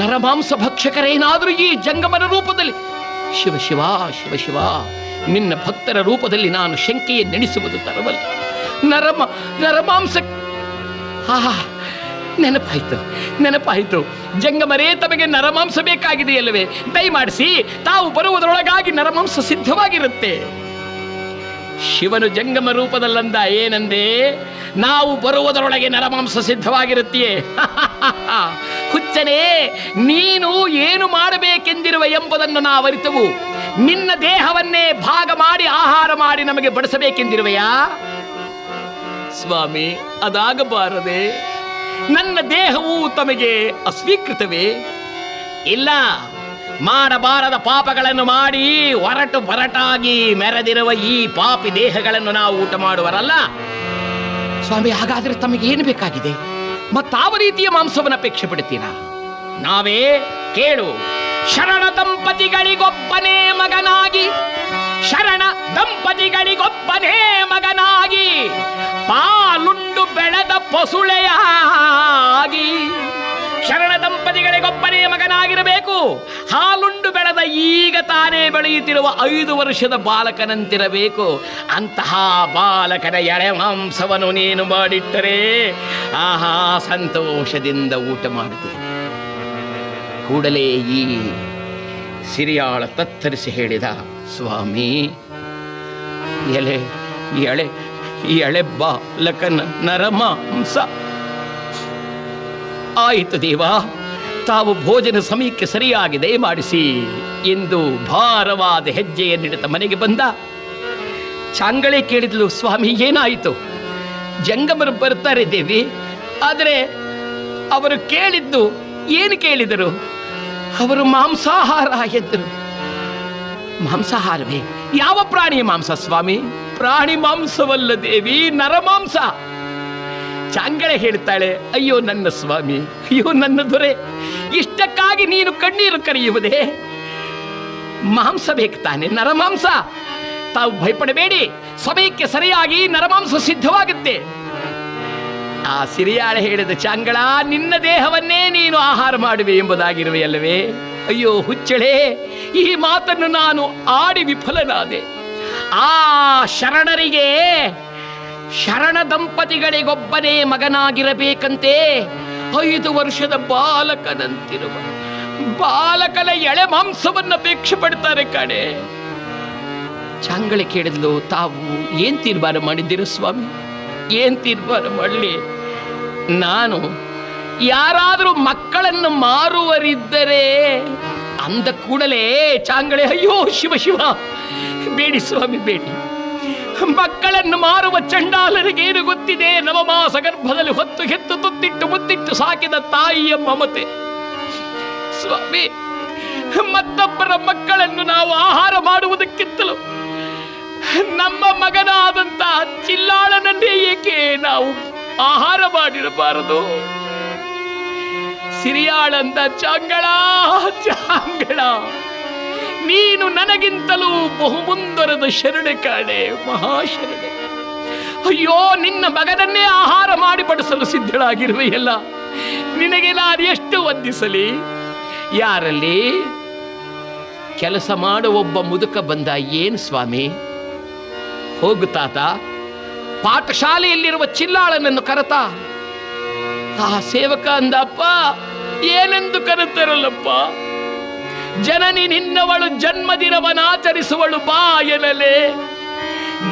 ನರಮಾಂಸ ಭಕ್ಷಕರೇನಾದರೂ ಈ ಜಂಗಮನ ರೂಪದಲ್ಲಿ? ಶಿವ ಶಿವ ಶಿವ ಶಿವ, ನಿನ್ನ ಭಕ್ತರ ರೂಪದಲ್ಲಿ ನಾನು ಶಂಕೆಯನ್ನು ನೆನೆಸುವುದು ತರವಲ್ಲ. ನರಮಾಂಸ. ನೆನಪಾಯಿತು. ಜಂಗಮರೇ, ತಮಗೆ ನರಮಾಂಸ ಬೇಕಾಗಿದೆಯಲ್ಲವೇ? ದಯಮಾಡಿಸಿ, ತಾವು ಬರುವುದರೊಳಗಾಗಿ ನರಮಾಂಸ ಸಿದ್ಧವಾಗಿರುತ್ತೆ. ಶಿವನು ಜಂಗಮ ರೂಪದಲ್ಲಂದ ಏನಂದೆ? ನಾವು ಬರುವುದರೊಳಗೆ ನರಮಾಂಸ ಸಿದ್ಧವಾಗಿರುತ್ತೆಯೇ? ಹುಚ್ಚನೇ, ನೀನು ಏನು ಮಾಡಬೇಕೆಂದಿರುವ ಎಂಬುದನ್ನು ನಾವು ಅರಿತೆವು. ನಿನ್ನ ದೇಹವನ್ನೇ ಭಾಗ ಮಾಡಿ ಆಹಾರ ಮಾಡಿ ನಮಗೆ ಬಡಿಸಬೇಕೆಂದಿರುವೆಯಾ? ಸ್ವಾಮಿ, ಅದಾಗಬಾರದೆ. ನನ್ನ ದೇಹವು ತಮಗೆ ಅಸ್ವೀಕೃತವೇ? ಇಲ್ಲ, ಮಾಡಬಾರದ ಪಾಪಗಳನ್ನು ಮಾಡಿ ಒರಟಾಗಿ ಮೆರೆದಿರುವ ಈ ಪಾಪಿ ದೇಹಗಳನ್ನು ನಾವು ಊಟ ಮಾಡುವರಲ್ಲ. ಸ್ವಾಮಿ, ಹಾಗಾದರೆ ತಮಗೇನು ಬೇಕಾಗಿದೆ? ಮತ್ತಾವ ರೀತಿಯ ಮಾಂಸವನ್ನು ಅಪೇಕ್ಷೆ ಪಡ್ತೀರಾ? ನಾವೇ ಕೇಳು. ಶರಣ ದಂಪತಿಗಳಿಗೊಬ್ಬನೇ ಮಗನಾಗಿ ಪಾಲುಂಡು ಬೆಳೆದ ಪಸುಳೆಯಾಗಿ. ಶರಣ ದಂಪತಿಗಳಿಗೊಬ್ಬನೇ ಮಗನಾಗಿರಬೇಕು. ಹಾಲುಂಡು ಬೆಳೆದ ಈಗ ತಾನೇ ಬೆಳೆಯುತ್ತಿರುವ 5 ವರ್ಷದ ಬಾಲಕನಂತಿರಬೇಕು. ಅಂತಹ ಬಾಲಕನ ಎಳೆ ಮಾಂಸವನ್ನು ನೀನು ಮಾಡಿಟ್ಟರೆ ಆಹಾ, ಸಂತೋಷದಿಂದ ಊಟ ಮಾಡುತ್ತೇನೆ. ಕೂಡಲೇ ಈ ಸಿರಿಯಾಳ ತತ್ತರಿಸಿ ಹೇಳಿದ, ಸ್ವಾಮಿ, ಎಳೆ ಬಾಲಕನ ನರಮಾಂಸ. ಆಯಿತು ದೇವ, ತಾವು ಭೋಜನ ಸಮಯಕ್ಕೆ ಸರಿಯಾಗಿದೆ ಮಾಡಿಸಿ ಎಂದು ಭಾರವಾದ ಹೆಜ್ಜೆಯನ್ನಿಡುತ್ತ ಮನೆಗೆ ಬಂದ. ಚಾಂಗಳೆ ಕೇಳಿದ್ಲು, ಸ್ವಾಮಿ ಏನಾಯಿತು? ಜಂಗಮರು ಬರ್ತಾರೆ ದೇವಿ. ಆದರೆ ಅವರು ಕೇಳಿದ್ದು ಏನು ಕೇಳಿದರು? ಅವರು ಮಾಂಸಾಹಾರ ಎಂದರು. ಮಾಂಸಾಹಾರವೇ? ಯಾವ ಪ್ರಾಣಿಯ ಮಾಂಸ ಸ್ವಾಮಿ? ಪ್ರಾಣಿ ಮಾಂಸವಲ್ಲ ದೇವಿ, ನರಮಾಂಸ. ಚಾಂಗಳೆ ಹೇಳ್ತಾಳೆ, ಅಯ್ಯೋ ನನ್ನ ಸ್ವಾಮಿ, ಅಯ್ಯೋ ನನ್ನ ದೊರೆ, ಇಷ್ಟಕ್ಕಾಗಿ ನೀನು ಕಣ್ಣೀರು ಕರೆಯುವುದೇ? ಮಾಂಸ ಬೇಕು ತಾನೆ, ನರಮಾಂಸ. ತಾವು ಭಯಪಡಬೇಡಿ, ಸಮಯಕ್ಕೆ ಸರಿಯಾಗಿ ನರಮಾಂಸ ಸಿದ್ಧವಾಗುತ್ತೆ. ಆ ಸಿರಿಯಾಳ ಹೇಳಿದ, ಚಾಂಗಳ, ನಿನ್ನ ದೇಹವನ್ನೇ ನೀನು ಆಹಾರ ಮಾಡುವೆ ಎಂಬುದಾಗಿರುವೆಯಲ್ಲವೇ? ಅಯ್ಯೋ ಹುಚ್ಚಳೆ, ಈ ಮಾತನ್ನು ನಾನು ಆಡಿ ವಿಫಲನಾದೆ. ಆ ಶರಣರಿಗೆ, ಶರಣ ದಂಪತಿಗಳಿಗೊಬ್ಬನೇ ಮಗನಾಗಿರಬೇಕಂತೆ. 5 ವರ್ಷದ ಬಾಲಕನಂತಿರುವ ಬಾಲಕನ ಎಳೆ ಮಾಂಸವನ್ನು ಅಪೇಕ್ಷೆ ಪಡ್ತಾರೆ ಕಡೆ. ಚಾಂಗಳೆ ಕೇಳಿದ್ಲು, ತಾವು ಏನ್ ತೀರ್ಮಾನ ಮಾಡಿದ್ದೀರ ಸ್ವಾಮಿ? ಏನ್ ತೀರ್ಮಾನ ಮಾಡಲಿ? ನಾನು ಯಾರಾದರೂ ಮಕ್ಕಳನ್ನು ಮಾರುವರಿದ್ದರೆ ಅಂದ ಕೂಡಲೇ ಚಾಂಗಳೆ, ಅಯ್ಯೋ ಶಿವ ಶಿವ, ಬೇಡಿ ಸ್ವಾಮಿ ಬೇಡಿ. ಮಕ್ಕಳನ್ನು ಮಾರುವ ಚಂಡಾಲರಿಗೇನು ಗೊತ್ತಿದೆ? ನವಮಾಸ ಗರ್ಭದಲ್ಲಿ ಹೊತ್ತು ಹೆತ್ತು ತುತ್ತಿಟ್ಟು ಮುತ್ತಿಟ್ಟು ಸಾಕಿದ ತಾಯಿಯ ಮಮತೆ. ಸ್ವಾಮಿ, ಮತ್ತೊಬ್ಬರ ಮಕ್ಕಳನ್ನು ನಾವು ಆಹಾರ ಮಾಡುವುದಕ್ಕಿಂತಲೂ ನಮ್ಮ ಮಗನಾದಂತ ಚಿಲ್ಲಾಳನನ್ನೇ ಏಕೆ ನಾವು ಆಹಾರ ಮಾಡಿರಬಾರದು? ಸಿರಿಯಾಳಂದ ಚಾಂಗಳ, ಚಾಂಗಳ, ನೀನು ನನಗಿಂತಲೂ ಬಹುಮುಂದರದ ಶರಣೆ ಕಾಣೆ, ಮಹಾಶರಣೆ. ಅಯ್ಯೋ, ನಿನ್ನ ಮಗನನ್ನೇ ಆಹಾರ ಮಾಡಿ ಬಡಿಸಲು ಸಿದ್ಧಳಾಗಿರುವೆಯಲ್ಲ, ನಿನಗೆ ನಾನು ಎಷ್ಟು ವಂದಿಸಲಿ? ಯಾರಲ್ಲಿ ಕೆಲಸ ಮಾಡುವ ಒಬ್ಬ ಮುದುಕ ಬಂದ. ಏನು ಸ್ವಾಮಿ? ಹೋಗು ತಾತ, ಪಾಠಶಾಲೆಯಲ್ಲಿರುವ ಚಿಲ್ಲಾಳನನ್ನು ಕರೆತ. ಆ ಸೇವಕ ಅಂದಪ್ಪ, ಏನೆಂದು ಕರೆತರಲ್ಲಪ್ಪ? ಜನನಿ ನಿನ್ನವಳು ಜನ್ಮದಿನವನ್ನಾಚರಿಸುವಳು ಬಾ ಎನ್ನಲೆ.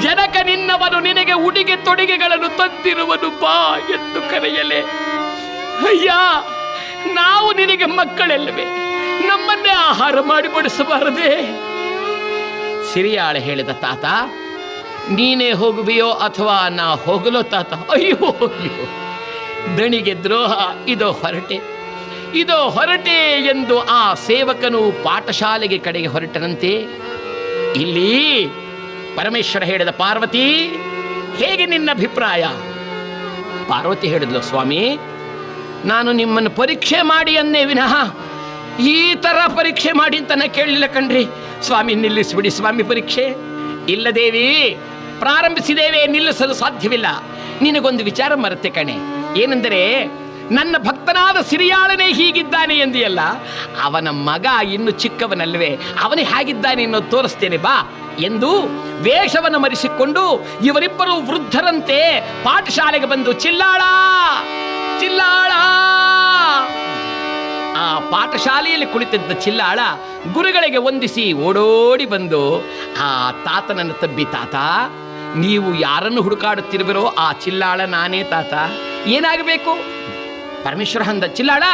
ಜನಕ ನಿನ್ನವನು ನಿನಗೆ ಉಡುಗೆ ತೊಡುಗೆಗಳನ್ನು ತಂದಿರುವನು ಬಾ ಎಂದು ಕರೆಯಲೆ. ಅಯ್ಯ, ನಾವು ನಿನಗೆ ಮಕ್ಕಳೆಲ್ಲವೇ, ನಮ್ಮನ್ನೇ ಆಹಾರ ಮಾಡಿ ಬಡಿಸಬಾರದೆ? ಸಿರಿಯಾಳ ಹೇಳಿದ, ತಾತ ನೀನೇ ಹೋಗುವೆಯೋ ಅಥವಾ ನಾ ಹೋಗಲೋ ತಾತ? ಅಯ್ಯೋ ಅಯ್ಯೋ, ದಣಿಗೆ ದ್ರೋಹ, ಇದೋ ಹೊರಟೆ, ಇದೋ ಹೊರಟೆ ಎಂದು ಆ ಸೇವಕನು ಪಾಠಶಾಲೆಗೆ ಕಡೆಗೆ ಹೊರಟನಂತೆ. ಇಲ್ಲಿ ಪರಮೇಶ್ವರ ಹೇಳಿದ, ಪಾರ್ವತಿ ಹೇಗೆ ನಿನ್ನ ಅಭಿಪ್ರಾಯ? ಪಾರ್ವತಿ ಹೇಳಿದ್ಲು, ಸ್ವಾಮಿ ನಾನು ನಿಮ್ಮನ್ನು ಪರೀಕ್ಷೆ ಮಾಡಿ ಅನ್ನೇ ವಿನಃ ಈ ಥರ ಪರೀಕ್ಷೆ ಮಾಡಿ ಅಂತ ನಾ ಕೇಳಲಿಲ್ಲ ಕಣ್ರಿ. ಸ್ವಾಮಿ ನಿಲ್ಲಿಸ್ಬಿಡಿ ಸ್ವಾಮಿ ಪರೀಕ್ಷೆ. ಇಲ್ಲ ದೇವಿ, ಪ್ರಾರಂಭಿಸಿದ್ದೇವೆ, ನಿಲ್ಲಿಸಲು ಸಾಧ್ಯವಿಲ್ಲ. ನಿನಗೊಂದು ವಿಚಾರ ಮರೆತೆ ಕಣೆ. ಏನೆಂದರೆ, ನನ್ನ ಭಕ್ತನಾದ ಸಿರಿಯಾಳನೇ ಹೀಗಿದ್ದಾನೆ ಎಂದಿಯಲ್ಲ, ಅವನ ಮಗ ಇನ್ನು ಚಿಕ್ಕವನಲ್ವೇ, ಅವನೇ ಹೇಗಿದ್ದಾನೆ ಅನ್ನೋದು ತೋರಿಸ್ತೇನೆ ಬಾ ಎಂದು ವೇಷವನ್ನು ಮರೆಸಿಕೊಂಡು ಇವರಿಬ್ಬರು ವೃದ್ಧರಂತೆ ಪಾಠಶಾಲೆಗೆ ಬಂದು, ಚಿಲ್ಲಾಳ ಚಿಲ್ಲಾಳ. ಆ ಪಾಠಶಾಲೆಯಲ್ಲಿ ಕುಳಿತಿದ್ದ ಚಿಲ್ಲಾಳ ಗುರುಗಳಿಗೆ ವಂದಿಸಿ ಓಡೋಡಿ ಬಂದು ಆ ತಾತನನ್ನು ತಬ್ಬಿ, ತಾತ ನೀವು ಯಾರನ್ನು ಹುಡುಕಾಡುತ್ತಿರುವಿರೋ ಆ ಚಿಲ್ಲಾಳ ನಾನೇ ತಾತ, ಏನಾಗಬೇಕು? ಪರಮೇಶ್ವರ ಅಂದ, ಚಿಲ್ಲಾಳ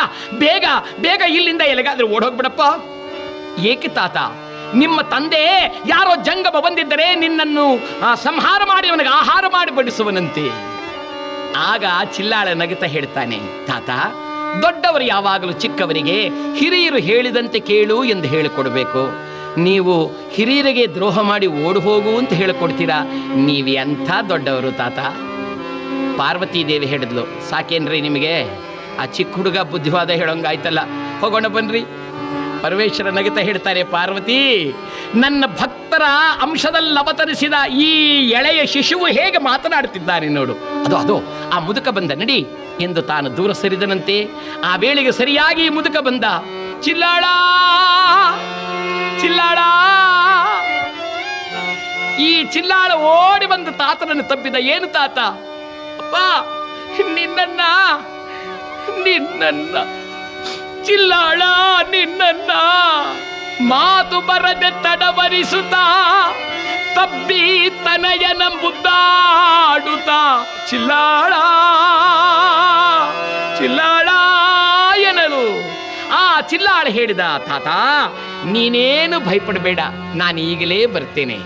ಬೇಗ ಬೇಗ ಇಲ್ಲಿಂದ ಎಲ್ಲಿಗಾದ್ರೂ ಓಡೋಗ್ಬಿಡಪ್ಪ. ಏಕೆ ತಾತ? ನಿಮ್ಮ ತಂದೆ ಯಾರೋ ಜಂಗಮ ಬಂದಿದ್ದರೆ ನಿನ್ನನ್ನು ಸಂಹಾರ ಮಾಡಿ ಅವನಿಗೆ ಆಹಾರ ಮಾಡಿ ಬಡಿಸುವನಂತೆ. ಆಗ ಚಿಲ್ಲಾಳ ನಗುತ್ತಾ ಹೇಳ್ತಾನೆ, ತಾತ ದೊಡ್ಡವರು ಯಾವಾಗಲೂ ಚಿಕ್ಕವರಿಗೆ ಹಿರಿಯರು ಹೇಳಿದಂತೆ ಕೇಳು ಎಂದು ಹೇಳಿಕೊಡ್ಬೇಕು. ನೀವು ಹಿರಿಯರಿಗೆ ದ್ರೋಹ ಮಾಡಿ ಓಡಿ ಹೋಗು ಅಂತ ಹೇಳಿಕೊಡ್ತೀರಾ? ನೀವು ಎಂಥ ದೊಡ್ಡವರು ತಾತ. ಪಾರ್ವತಿ ದೇವಿ ಹೇಳಿದ್ಲು, ಸಾಕೇನ್ರಿ ನಿಮಗೆ? ಆ ಚಿಕ್ಕ ಹುಡುಗ ಬುದ್ಧಿವಾದ ಹೇಳೋಂಗಾಯ್ತಲ್ಲ, ಹೋಗೋಣ ಬನ್ರಿ. ಪರಮೇಶ್ವರ ನಗುತ್ತಾ ಹೇಳ್ತಾರೆ, ಪಾರ್ವತಿ ನನ್ನ ಭಕ್ತರ ಅಂಶದಲ್ಲಿ ಅವತರಿಸಿದ ಈ ಎಳೆಯ ಶಿಶುವು ಹೇಗೆ ಮಾತನಾಡುತ್ತಿದ್ದಾನೆ ನೋಡು. ಅದು ಆ ಮುದುಕ ಬಂದ, ನಡಿ ಎಂದು ತಾನು ದೂರ ಸರಿದನಂತೆ. ಆ ವೇಳೆಗೆ ಸರಿಯಾಗಿ ಮುದುಕ ಬಂದ. ಚಿಲ್ಲಾಳ ಚಿಲ್ಲಾಳ. ಈ ಚಿಲ್ಲಾಳ ಓಡಿ ಬಂದು ತಾತನನ್ನು ತಬ್ಬಿದ. ಏನು ತಾತ? ಅಪ್ಪ ನಿನ್ನ ಚಿಲ್ಲಾಳ ನಿನ್ನ ಮಾತು ಬರದೆ ತಡವರಿಸುತ್ತಾ ತಬ್ಬಿ ತನಯನ ಮುದ್ದಾಡುತ್ತಾ ಚಿಲ್ಲಾಳ ಚಿಲ್ಲಾಳ ಎನ್ನಲು ಆ ಚಿಲ್ಲಾಳ ಹೇಳಿದ, ತಾತ ನೀನೇನು ಭಯಪಡಬೇಡ, ನಾನು ಈಗಲೇ ಬರ್ತೇನೆ.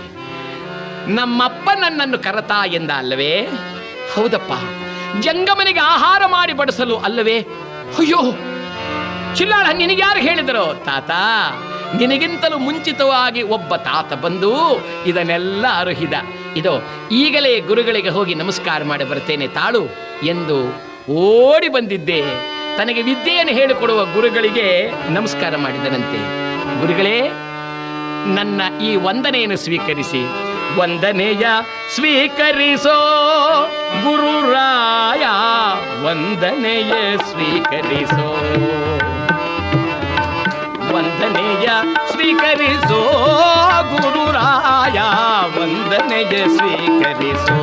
ನಮ್ಮಪ್ಪ ನನ್ನನ್ನು ಕರೆತಾ ಎಂದ ಅಲ್ಲವೇ? ಹೌದಪ್ಪ, ಜಂಗಮನಿಗೆ ಆಹಾರ ಮಾಡಿ ಬಡಿಸಲು ಅಲ್ಲವೇ? ಅಯ್ಯೋ ಚಿಲ್ಲಾಳ, ನಿನಗ್ಯಾರು ಹೇಳಿದರೋ? ತಾತ ನಿನಗಿಂತಲೂ ಮುಂಚಿತವಾಗಿ ಒಬ್ಬ ತಾತ ಬಂದು ಇದನ್ನೆಲ್ಲ ಅರುಹಿದ. ಇದೋ ಈಗಲೇ ಗುರುಗಳಿಗೆ ಹೋಗಿ ನಮಸ್ಕಾರ ಮಾಡಿ ಬರ್ತೇನೆ ತಾಳು ಎಂದು ಓಡಿ ಬಂದಿದ್ದೆ. ತನಗೆ ವಿದ್ಯೆಯನ್ನು ಹೇಳಿಕೊಡುವ ಗುರುಗಳಿಗೆ ನಮಸ್ಕಾರ ಮಾಡಿದನಂತೆ. ಗುರುಗಳೇ, ನನ್ನ ಈ ವಂದನೆಯನ್ನು ಸ್ವೀಕರಿಸಿ. ವಂದನೆಯ ಸ್ವೀಕರಿಸೋ ಗುರುರಾಯ, ವಂದನೆಯ ಸ್ವೀಕರಿಸೋ, ವಂದನೆಯ ಸ್ವೀಕರಿಸೋ ಗುರುರಾಯ, ವಂದನೆಯ ಸ್ವೀಕರಿಸೋ.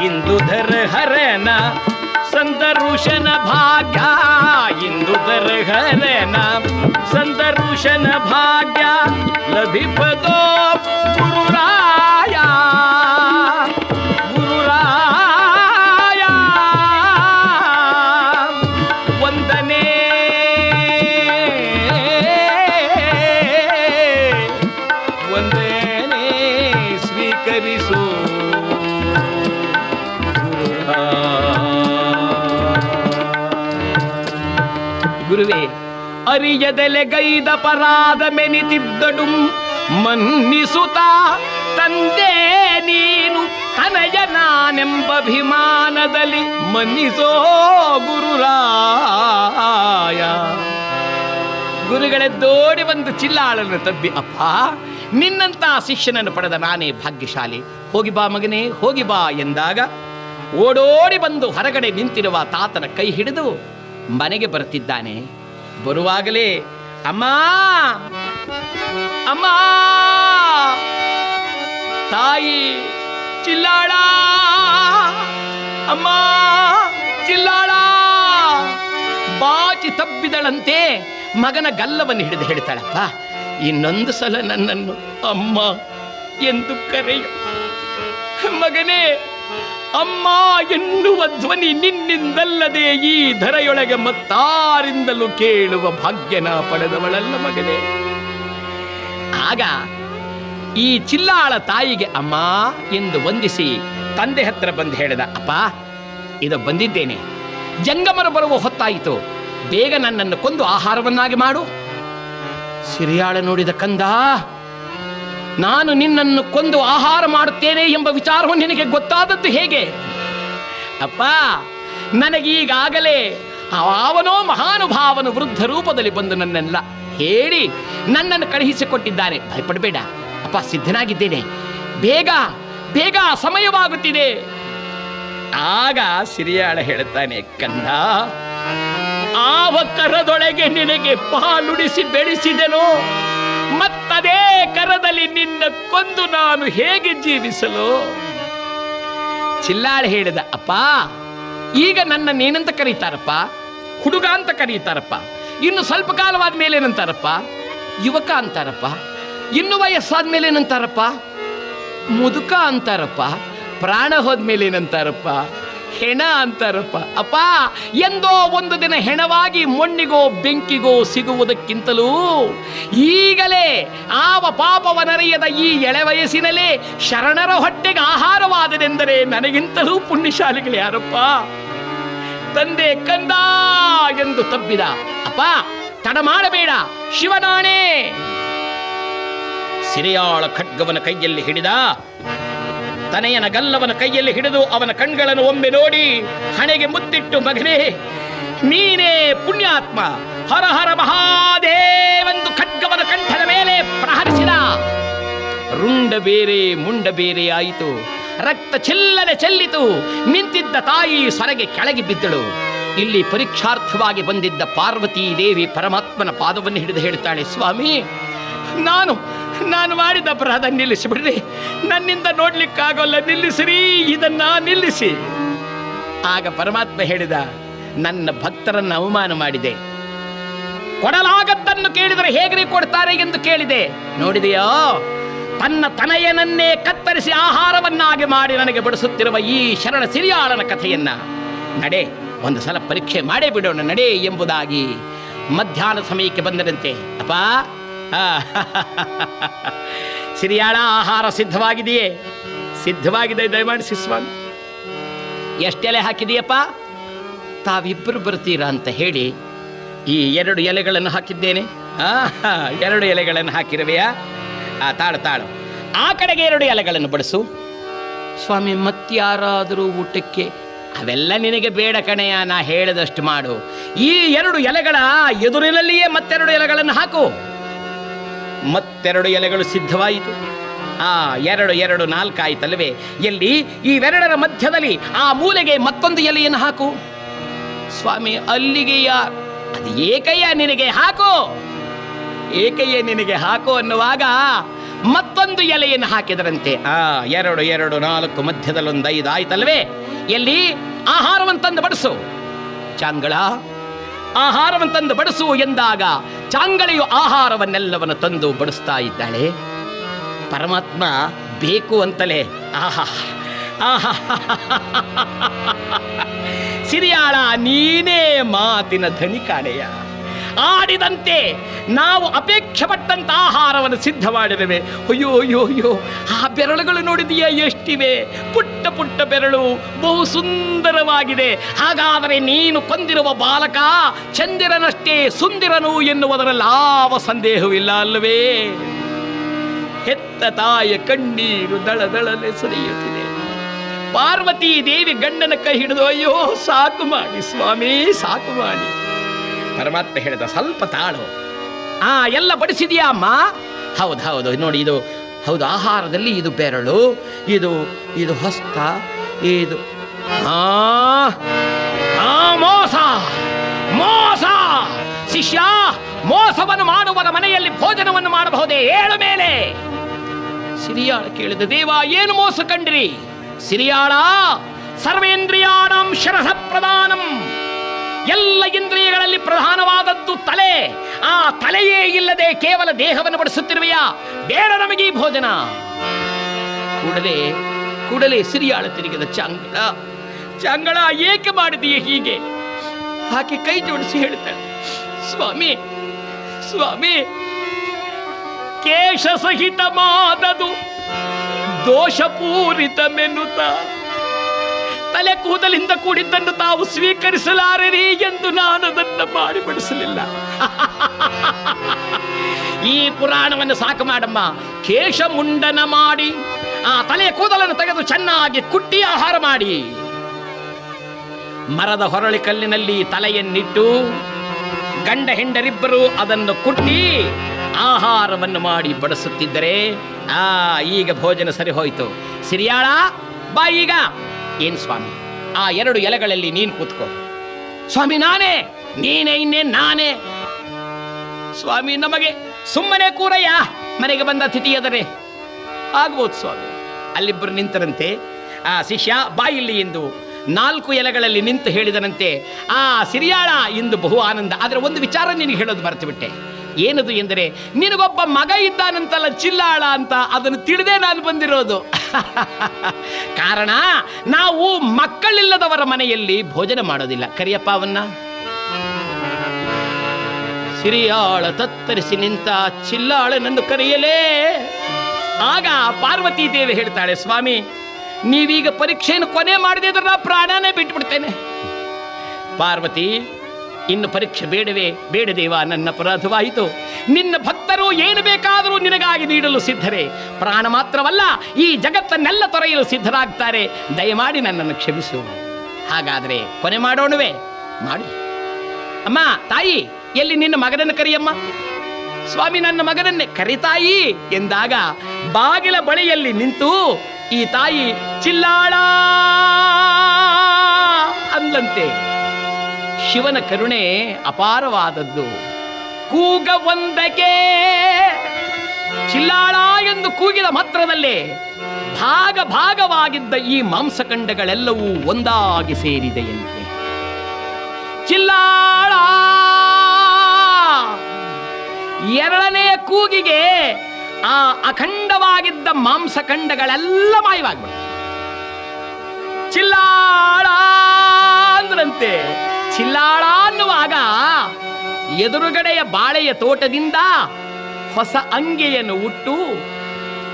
ಇಂದುಧರ ಹರನ ಸಂತರುಷನ ಭಾಗ್ಯ, ಇಂದುಧರ ಹರನ ಸಂತರುಷನ ಭಾಗ್ಯ ಲಭಿಪದೋ ಗುರುರಾಯ, ಗುರುರಾಯ. ಗುರುವೇ ಅರಿಯದೆಲೆಗೈದ ಪರಾದ ಮೆನಿತಿದ್ದಡು ಮನ್ನಿಸುತ್ತ ತಂದೆ ನೀನು ತನಯ ನಾನೆಂಬ ಅಭಿಮಾನದಲ್ಲಿ ಮನ್ನಿಸೋ ಗುರುರಾಯ. ಗುರುಗಳೆದ್ದೋಡಿ ಬಂದು ಚಿಲ್ಲಾಳನ್ನು ತಬ್ಬಿ, ಅಪ್ಪ ನಿನ್ನಂತ ಶಿಷ್ಯನನ್ನು ಪಡೆದ ನಾನೇ ಭಾಗ್ಯಶಾಲಿ, ಹೋಗಿ ಬಾ ಮಗನೇ ಹೋಗಿ ಬಾ ಎಂದಾಗ ಓಡೋಡಿ ಬಂದು ಹೊರಗಡೆ ನಿಂತಿರುವ ತಾತನ ಕೈ ಹಿಡಿದು ಮನೆಗೆ ಬರುತ್ತಿದ್ದಾನೆ. ಬರುವಾಗಲೇ ಅಮ್ಮ ಅಮ್ಮ ತಾಯಿ ಚಿಲ್ಲಾಳ, ಅಮ್ಮ ಚಿಲ್ಲಾಳ ಬಾಚಿ ತಬ್ಬಿದಳಂತೆ ಮಗನ ಗಲ್ಲವನ್ನು ಹಿಡಿದು ಹೇಳ್ತಾಳಪ್ಪ, ಇನ್ನೊಂದು ಸಲ ನನ್ನನ್ನು ಅಮ್ಮ ಎಂದು ಕರೆಯು ಮಗನೇ. ಅಮ್ಮ ಎನ್ನುವ ಧ್ವನಿ ನಿನ್ನಿಂದಲ್ಲದೆ ಈ ಧರೆಯೊಳಗೆ ಮತ್ತಾರಿಂದಲೂ ಕೇಳುವ ಭಾಗ್ಯನ ಪಡೆದವಳಲ್ಲ ಮಗನೇ. ಆಗ ಈ ಚಿಲ್ಲಾಳ ತಾಯಿಗೆ ಅಮ್ಮ ಎಂದು ವಂದಿಸಿ ತಂದೆ ಹತ್ರ ಬಂದು ಹೇಳಿದ, ಅಪ್ಪ ಇದು ಬಂದಿದ್ದೇನೆ, ಜಂಗಮರು ಬರುವ ಹೊತ್ತಾಯಿತು, ಬೇಗ ನನ್ನನ್ನು ಕೊಂದು ಆಹಾರವನ್ನಾಗಿ ಮಾಡು. ಸಿರಿಯಾಳ ನೋಡಿದ, ಕಂದ ನಾನು ನಿನ್ನನ್ನು ಕೊಂದು ಆಹಾರ ಮಾಡುತ್ತೇನೆ ಎಂಬ ವಿಚಾರವು ನಿನಗೆ ಗೊತ್ತಾದದ್ದು ಹೇಗೆ? ಅಪ್ಪ ನನಗೀಗಾಗಲೇ ಅವನೋ ಮಹಾನುಭಾವನು ವೃದ್ಧ ರೂಪದಲ್ಲಿ ಬಂದು ನನ್ನೆಲ್ಲ ಹೇಳಿ ನನ್ನನ್ನು ಕಳುಹಿಸಿಕೊಟ್ಟಿದ್ದಾನೆ, ಭಯಪಡಬೇಡ ಅಪ್ಪ, ಸಿದ್ಧನಾಗಿದ್ದೇನೆ, ಬೇಗ ಬೇಗ ಸಮಯವಾಗುತ್ತಿದೆ. ಆಗ ಸಿರಿಯಾಳ ಹೇಳುತ್ತಾನೆ, ಕಂದ ಆವ ಕರದೊಳಗೆ ನಿನಗೆ ಪಾಲುಡಿಸಿ ಬೆಳೆಸಿದೆನೋ, ಮತ್ತದೇ ಕರದಲ್ಲಿ ನಿನ್ನ ಕೊಂದು ನಾನು ಹೇಗೆ ಜೀವಿಸಲು? ಚಿಲ್ಲಾಳ ಹೇಳಿದ, ಅಪ್ಪ ಈಗ ನನ್ನ ಏನಂತ ಕರೀತಾರಪ್ಪ? ಹುಡುಗ ಅಂತ ಕರೀತಾರಪ್ಪ. ಇನ್ನು ಸ್ವಲ್ಪ ಕಾಲವಾದ ಮೇಲೆ ಏನಂತಾರಪ್ಪ? ಯುವಕ ಅಂತಾರಪ್ಪ. ಇನ್ನು ವಯಸ್ಸಾದ ಮೇಲೆ ಏನಂತಾರಪ್ಪ? ಮುದುಕ ಅಂತಾರಪ್ಪ. ಪ್ರಾಣ ಹೋದ್ಮೇಲೆ ಏನಂತಾರಪ್ಪ? ಹೆಣ ಅಂತಾರಪ್ಪ. ಅಪ್ಪ ಎಂದೋ ಒಂದು ದಿನ ಹೆಣವಾಗಿ ಮಣ್ಣಿಗೋ ಬೆಂಕಿಗೋ ಸಿಗುವುದಕ್ಕಿಂತಲೂ ಈಗಲೇ ಆವ ಪಾಪವನರಿಯದ ಈ ಎಳೆ ವಯಸ್ಸಿನಲ್ಲೇ ಶರಣರ ಹೊಟ್ಟೆಗೆ ಆಹಾರವಾದದೆಂದರೆ ನನಗಿಂತಲೂ ಪುಣ್ಯಶಾಲಿಗಳು ಯಾರಪ್ಪ? ತಂದೆ ಕಂದ ಎಂದು ತಬ್ಬಿದ. ಅಪ್ಪ ತಡ ಮಾಡಬೇಡ, ಶಿವನಾಣೆ. ಸಿರಿಯಾಳ ಖಡ್ಗವನ ಕೈಯಲ್ಲಿ ಹಿಡಿದ, ತನೆಯನ ಗಲ್ಲವನ ಕೈಯಲ್ಲಿ ಹಿಡಿದು ಅವನ ಕಣ್ಗಳನ್ನು ಒಮ್ಮೆ ನೋಡಿ ಹಣೆಗೆ ಮುತ್ತಿಟ್ಟು, ಮಗನೇ ನೀನೇ ಪುಣ್ಯಾತ್ಮ, ಹರ ಹರ ಮಹಾದೇವೆಂದು ಖಡ್ಗವನ ಕಂಠದ ಮೇಲೆ ಪ್ರಹರಿಸಿದ. ರುಂಡ ಬೇರೆ ಮುಂಡ ಬೇರೆ ಆಯಿತು, ರಕ್ತ ಚೆಲ್ಲನೆ ಚೆಲ್ಲಿತು. ನಿಂತಿದ್ದ ತಾಯಿ ಸೊರಗೆ ಕೆಳಗೆ ಬಿದ್ದಳು. ಇಲ್ಲಿ ಪರೀಕ್ಷಾರ್ಥವಾಗಿ ಬಂದಿದ್ದ ಪಾರ್ವತೀ ದೇವಿ ಪರಮಾತ್ಮನ ಪಾದವನ್ನು ಹಿಡಿದು ಹೇಳ್ತಾಳೆ, ಸ್ವಾಮಿ ನಾನು ಮಾಡಿದ ಅಪರಾಧ ನಿಲ್ಲಿಸಿಬಿಡ್ರಿ, ನನ್ನಿಂದ ನೋಡ್ಲಿಕ್ಕಾಗೋಲ್ಲ, ನಿಲ್ಲಿಸಿರಿ, ಇದನ್ನ ನಿಲ್ಲಿಸಿ. ಆಗ ಪರಮಾತ್ಮ ಹೇಳಿದ, ನನ್ನ ಭಕ್ತರನ್ನು ಅವಮಾನ ಮಾಡಿದೆ, ಕೊಡಲಾಗದ್ದನ್ನು ಕೇಳಿದರೆ ಹೇಗ್ರಿ ಕೊಡ್ತಾರೆ ಎಂದು ಕೇಳಿದೆ. ನೋಡಿದೆಯೋ, ತನ್ನ ತನಯನನ್ನೇ ಕತ್ತರಿಸಿ ಆಹಾರವನ್ನಾಗಿ ಮಾಡಿ ನನಗೆ ಬಡಿಸುತ್ತಿರುವ ಈ ಶರಣ ಸಿರಿಯಾಳನ ಕಥೆಯನ್ನ ನಡೆ, ಒಂದು ಸಲ ಪರೀಕ್ಷೆ ಮಾಡೇ ಬಿಡೋಣ ನಡೆ ಎಂಬುದಾಗಿ ಮಧ್ಯಾಹ್ನ ಸಮಯಕ್ಕೆ ಬಂದರಂತೆ. ಅಪ್ಪ ಸಿರಿಯಾಳ ಆಹಾರ ಸಿದ್ಧವಾಗಿದೆಯೇ? ಸಿದ್ಧವಾಗಿದೆ, ದಯಮಾಡಿಸಿ ಸ್ವಾಮಿ. ಎಷ್ಟೆಲೆ ಹಾಕಿದೆಯಪ್ಪ? ತಾವಿಬ್ಬರು ಬರ್ತೀರಾ ಅಂತ ಹೇಳಿ ಈ 2 ಎಲೆಗಳನ್ನು ಹಾಕಿದ್ದೇನೆ. 2 ಎಲೆಗಳನ್ನು ಹಾಕಿರುವೆಯಾ? ತಾಳು, ಆ ಕಡೆಗೆ 2 ಎಲೆಗಳನ್ನು ಬಡಿಸು. ಸ್ವಾಮಿ ಮತ್ಯಾರಾದರೂ ಊಟಕ್ಕೆ? ಅವೆಲ್ಲ ನಿನಗೆ ಬೇಡ ಕಣೆಯ, ನಾ ಹೇಳಿದಷ್ಟು ಮಾಡು. ಈ 2 ಎಲೆಗಳ ಎದುರಿನಲ್ಲಿಯೇ ಮತ್ತೆರಡು ಎಲೆಗಳನ್ನು ಹಾಕು. ಮತ್ತೆರಡು ಎಲೆಗಳು ಸಿದ್ಧವಾಯಿತು. 2 4 ಆಯ್ತಲ್ವೇ? ಎಲ್ಲಿ ಇವೆರಡರ ಮಧ್ಯದಲ್ಲಿ ಆ ಮೂಲೆಗೆ ಮತ್ತೊಂದು ಎಲೆಯನ್ನು ಹಾಕು. ಸ್ವಾಮಿ ಅಲ್ಲಿಗೆಯ? ಅದು ಏಕಯ್ಯ ನಿನಗೆ ಹಾಕು, ಏಕಯ್ಯ ನಿನಗೆ ಹಾಕು ಅನ್ನುವಾಗ ಮತ್ತೊಂದು ಎಲೆಯನ್ನು ಹಾಕಿದರಂತೆ. 2 2 4 ಮಧ್ಯದಲ್ಲೊಂದು 5 ಆಯ್ತಲ್ವೇ? ಎಲ್ಲಿ ಆಹಾರವಂತಂದು ಬಡಿಸು. ಚಾಂಗಳ ಆಹಾರವಂತಂದು ಬಡಿಸು ಎಂದಾಗ ಚಾಂಗಳಿಯು ಆಹಾರವನ್ನೆಲ್ಲವನ್ನು ತಂದು ಬಡಿಸ್ತಾ ಇದ್ದಾಳೆ. ಪರಮಾತ್ಮ ಬೇಕು ಅಂತಲೇ ಸಿರಿಯಾಳ ನೀನೇ ಮಾತಿನ ಧನಿ ಕಾಣೆಯ. ಆಡಿದಂತೆ ನಾವು ಅಪೇಕ್ಷೆ ಪಟ್ಟಂತ ಆಹಾರವನ್ನು ಸಿದ್ಧ ಮಾಡಿದ್ದೇವೆ. ಅಯ್ಯೋ ಅಯ್ಯೋ ಅಯ್ಯೋ, ಆ ಬೆರಳುಗಳು ನೋಡಿದೆಯಾ ಎಷ್ಟಿವೆ? ಪುಟ್ಟ ಪುಟ್ಟ ಬೆರಳು, ಬಹು ಸುಂದರವಾಗಿದೆ. ಹಾಗಾದರೆ ನೀನು ಕೊಂದಿರುವ ಬಾಲಕ ಚಂದಿರನಷ್ಟೇ ಸುಂದಿರನು ಎನ್ನುವುದರಲ್ಲಿ ಯಾವ ಸಂದೇಹವಿಲ್ಲ ಅಲ್ಲವೇ? ಹೆತ್ತ ತಾಯಿಯ ಕಣ್ಣೀರು ದಳದಳನೆ ಸುರಿಯುತ್ತಿದೆ. ಪಾರ್ವತಿ ದೇವಿ ಗಂಡನ ಕೈ ಹಿಡಿದು, ಅಯ್ಯೋ ಸಾಕು ಮಾಡಿ ಸ್ವಾಮಿ, ಸಾಕು ಮಾಡಿ. ಪರಮಾತ್ಮ ಹೇಳಿದ, ಸ್ವಲ್ಪ ತಾಳು. ಎಲ್ಲ ಬಡಿಸಿದೆಯಾ ಅಮ್ಮ? ಹೌದು ಹೌದು, ನೋಡಿ ಇದು ಹೌದು, ಆಹಾರದಲ್ಲಿ ಇದು ಬೆರಳು, ಇದು ಇದು ಹಸ್ತ, ಇದು ಮೋಸ ಮೋಸ. ಶಿಷ್ಯ, ಮೋಸವನ್ನು ಮಾಡುವರ ಮನೆಯಲ್ಲಿ ಭೋಜನವನ್ನು ಮಾಡಬಹುದೇ? ಏಳು ಮೇಲೆ. ಸಿರಿಯಾಳ ಕೇಳಿದ, ದೇವ ಏನು ಮೋಸ ಕಂಡ್ರಿ? ಸಿರಿಯಾಳ, ಸರ್ವೇಂದ್ರಿಯಾಣಂ ಶಿರಸ ಪ್ರಧಾನಂ. ಎಲ್ಲ ಇಂದ್ರಿಯಗಳಲ್ಲಿ ಪ್ರಧಾನವಾದದ್ದು ತಲೆ. ಆ ತಲೆಯೇ ಇಲ್ಲದೆ ಕೇವಲ ದೇಹವನ್ನು ಬಡಿಸುತ್ತಿರುವೆಯಾ? ಬೇಡ ನಮಗೆ ಈ ಭೋಜನ. ಕೂಡಲೇ ಸಿರಿಯಾಳ ತಿರುಗಿದ, ಚಾಂಗಳ ಚಾಂಗಳ ಏಕೆ ಮಾಡಿದೀಯ ಹೀಗೆ? ಆಕೆ ಕೈ ಜೋಡಿಸಿ ಹೇಳ್ತಾಳೆ, ಸ್ವಾಮಿ ಸ್ವಾಮಿ, ಕೇಶ ಸಹಿತ ಮಾದದು ದೋಷಪೂರಿತ ಮೆನ್ನುತ್ತ ತಲೆ ಕೂದಲಿಂದ ಕೂಡಿದ್ದನ್ನು ತಾವು ಸ್ವೀಕರಿಸಲಾರಿರಿ ಎಂದು ನಾನು ಅದನ್ನು ಮಾಡಿ ಬಡಿಸಲಿಲ್ಲ. ಈ ಪುರಾಣವನ್ನು ಸಾಕು ಮಾಡಮ್ಮ. ಕೇಶ ಮುಂಡನ ಮಾಡಿ ಆ ತಲೆಯ ಕೂದಲನ್ನು ತೆಗೆದು ಚೆನ್ನಾಗಿ ಕುಟ್ಟಿ ಆಹಾರ ಮಾಡಿ, ಮರದ ಹೊರಳಿ ಕಲ್ಲಿನಲ್ಲಿ ತಲೆಯನ್ನಿಟ್ಟು ಗಂಡ ಹೆಂಡರಿಬ್ಬರು ಅದನ್ನು ಕುಟ್ಟಿ ಆಹಾರವನ್ನು ಮಾಡಿ ಬಡಿಸುತ್ತಿದ್ದರೆ ಈಗ ಭೋಜನ ಸರಿ ಹೋಯಿತು. ಸಿರಿಯಾಳ, ಬಾ ಈಗ. ಏನ್ ಸ್ವಾಮಿ, ಆ 2 ಎಲೆಗಳಲ್ಲಿ ನೀನು ಕೂತ್ಕೋ. ಸ್ವಾಮಿ ನಾನೇ? ನೀನೇ ಇನ್ನೇನ್ ನಾನೇ? ಸ್ವಾಮಿ ನಮಗೆ ಸುಮ್ಮನೆ ಕೂರಯ್ಯ, ಮನೆಗೆ ಬಂದ ಅತಿಥಿಯದರೆ ಆಗ್ಬೋದು ಸ್ವಾಮಿ. ಅಲ್ಲಿಬ್ಬರು ನಿಂತರಂತೆ. ಆ ಶಿಷ್ಯ ಬಾಯಿಲ್ಲಿ ಎಂದು 4 ಎಲೆಗಳಲ್ಲಿ ನಿಂತು ಹೇಳಿದನಂತೆ, ಸಿರಿಯಾಳ ಇಂದು ಬಹು ಆನಂದ. ಆದರೆ ಒಂದು ವಿಚಾರ ನಿನಗೆ ಹೇಳೋದು ಮರೆತು ಬಿಟ್ಟೆ. ಏನದು ಎಂದರೆ, ನಿನಗೊಬ್ಬ ಮಗ ಇದ್ದಾನಂತಲ್ಲ ಚಿಲ್ಲಾಳ ಅಂತ, ಅದನ್ನು ತಿಳಿದೇ ನಾನು ಬಂದಿರೋದು. ಕಾರಣ, ನಾವು ಮಕ್ಕಳಿಲ್ಲದವರ ಮನೆಯಲ್ಲಿ ಭೋಜನ ಮಾಡೋದಿಲ್ಲ. ಕರಿಯಪ್ಪ ಅವನ್ನ. ಸಿರಿಯಾಳ ತತ್ತರಿಸಿ ನಿಂತ ಚಿಲ್ಲಾಳನನ್ನು ಕರೆಯಲೇ. ಆಗ ಪಾರ್ವತಿ ದೇವಿ ಹೇಳ್ತಾಳೆ, ಸ್ವಾಮಿ ನೀವೀಗ ಪರೀಕ್ಷೆಯನ್ನು ಕೊನೆ ಮಾಡದಿದ್ರೆ ನಾ ಪ್ರಾಣನೇ ಬಿಟ್ಬಿಡ್ತೇನೆ. ಪಾರ್ವತಿ, ಇನ್ನು ಪರೀಕ್ಷೆ ಬೇಡವೇ? ಬೇಡ ದೇವ, ನನ್ನ ಅಪರಾಧವಾಯಿತು. ನಿನ್ನ ಭಕ್ತರು ಏನು ಬೇಕಾದರೂ ನಿನಗಾಗಿ ನೀಡಲು ಸಿದ್ಧರೇ. ಪ್ರಾಣ ಮಾತ್ರವಲ್ಲ, ಈ ಜಗತ್ತನ್ನೆಲ್ಲ ತೊರೆಯಲು ಸಿದ್ಧರಾಗ್ತಾರೆ. ದಯಮಾಡಿ ನನ್ನನ್ನು ಕ್ಷಮಿಸು. ಹಾಗಾದರೆ ಕೊನೆ ಮಾಡೋಣವೇ? ಮಾಡಿ. ಅಮ್ಮ, ತಾಯಿ, ಎಲ್ಲಿ ನಿನ್ನ ಮಗನನ್ನು ಕರಿಯಮ್ಮ. ಸ್ವಾಮಿ ನನ್ನ ಮಗನನ್ನೇ ಕರಿತಾಯಿ ಎಂದಾಗ ಬಾಗಿಲ ಬಳಿಯಲ್ಲಿ ನಿಂತು ಈ ತಾಯಿ ಚಿಲ್ಲಾಳ ಅಂದಂತೆ. ಶಿವನ ಕರುಣೆ ಅಪಾರವಾದದ್ದು. ಕೂಗ ಒಂದಕ್ಕೆ ಚಿಲ್ಲಾಳ ಎಂದು ಕೂಗಿದ ಮಾತ್ರದಲ್ಲೇ ಭಾಗವಾಗಿದ್ದ ಈ ಮಾಂಸಖಂಡಗಳೆಲ್ಲವೂ ಒಂದಾಗಿ ಸೇರಿದೆಯಂತೆ. ಚಿಲ್ಲಾಳ 2ನೇ ಕೂಗಿಗೆ ಆ ಅಖಂಡವಾಗಿದ್ದ ಮಾಂಸಖಂಡಗಳೆಲ್ಲ ಮಾಯವಾಗ್ಬಿಡ್ತು. ಚಿಲ್ಲಾಳ ಅಂದ್ರಂತೆ. ಚಿಲ್ಲಾಳ ಅನ್ನುವಾಗ ಎದುರುಗಡೆಯ ಬಾಳೆಯ ತೋಟದಿಂದ ಹೊಸ ಅಂಗೆಯನ್ನು ಉಟ್ಟು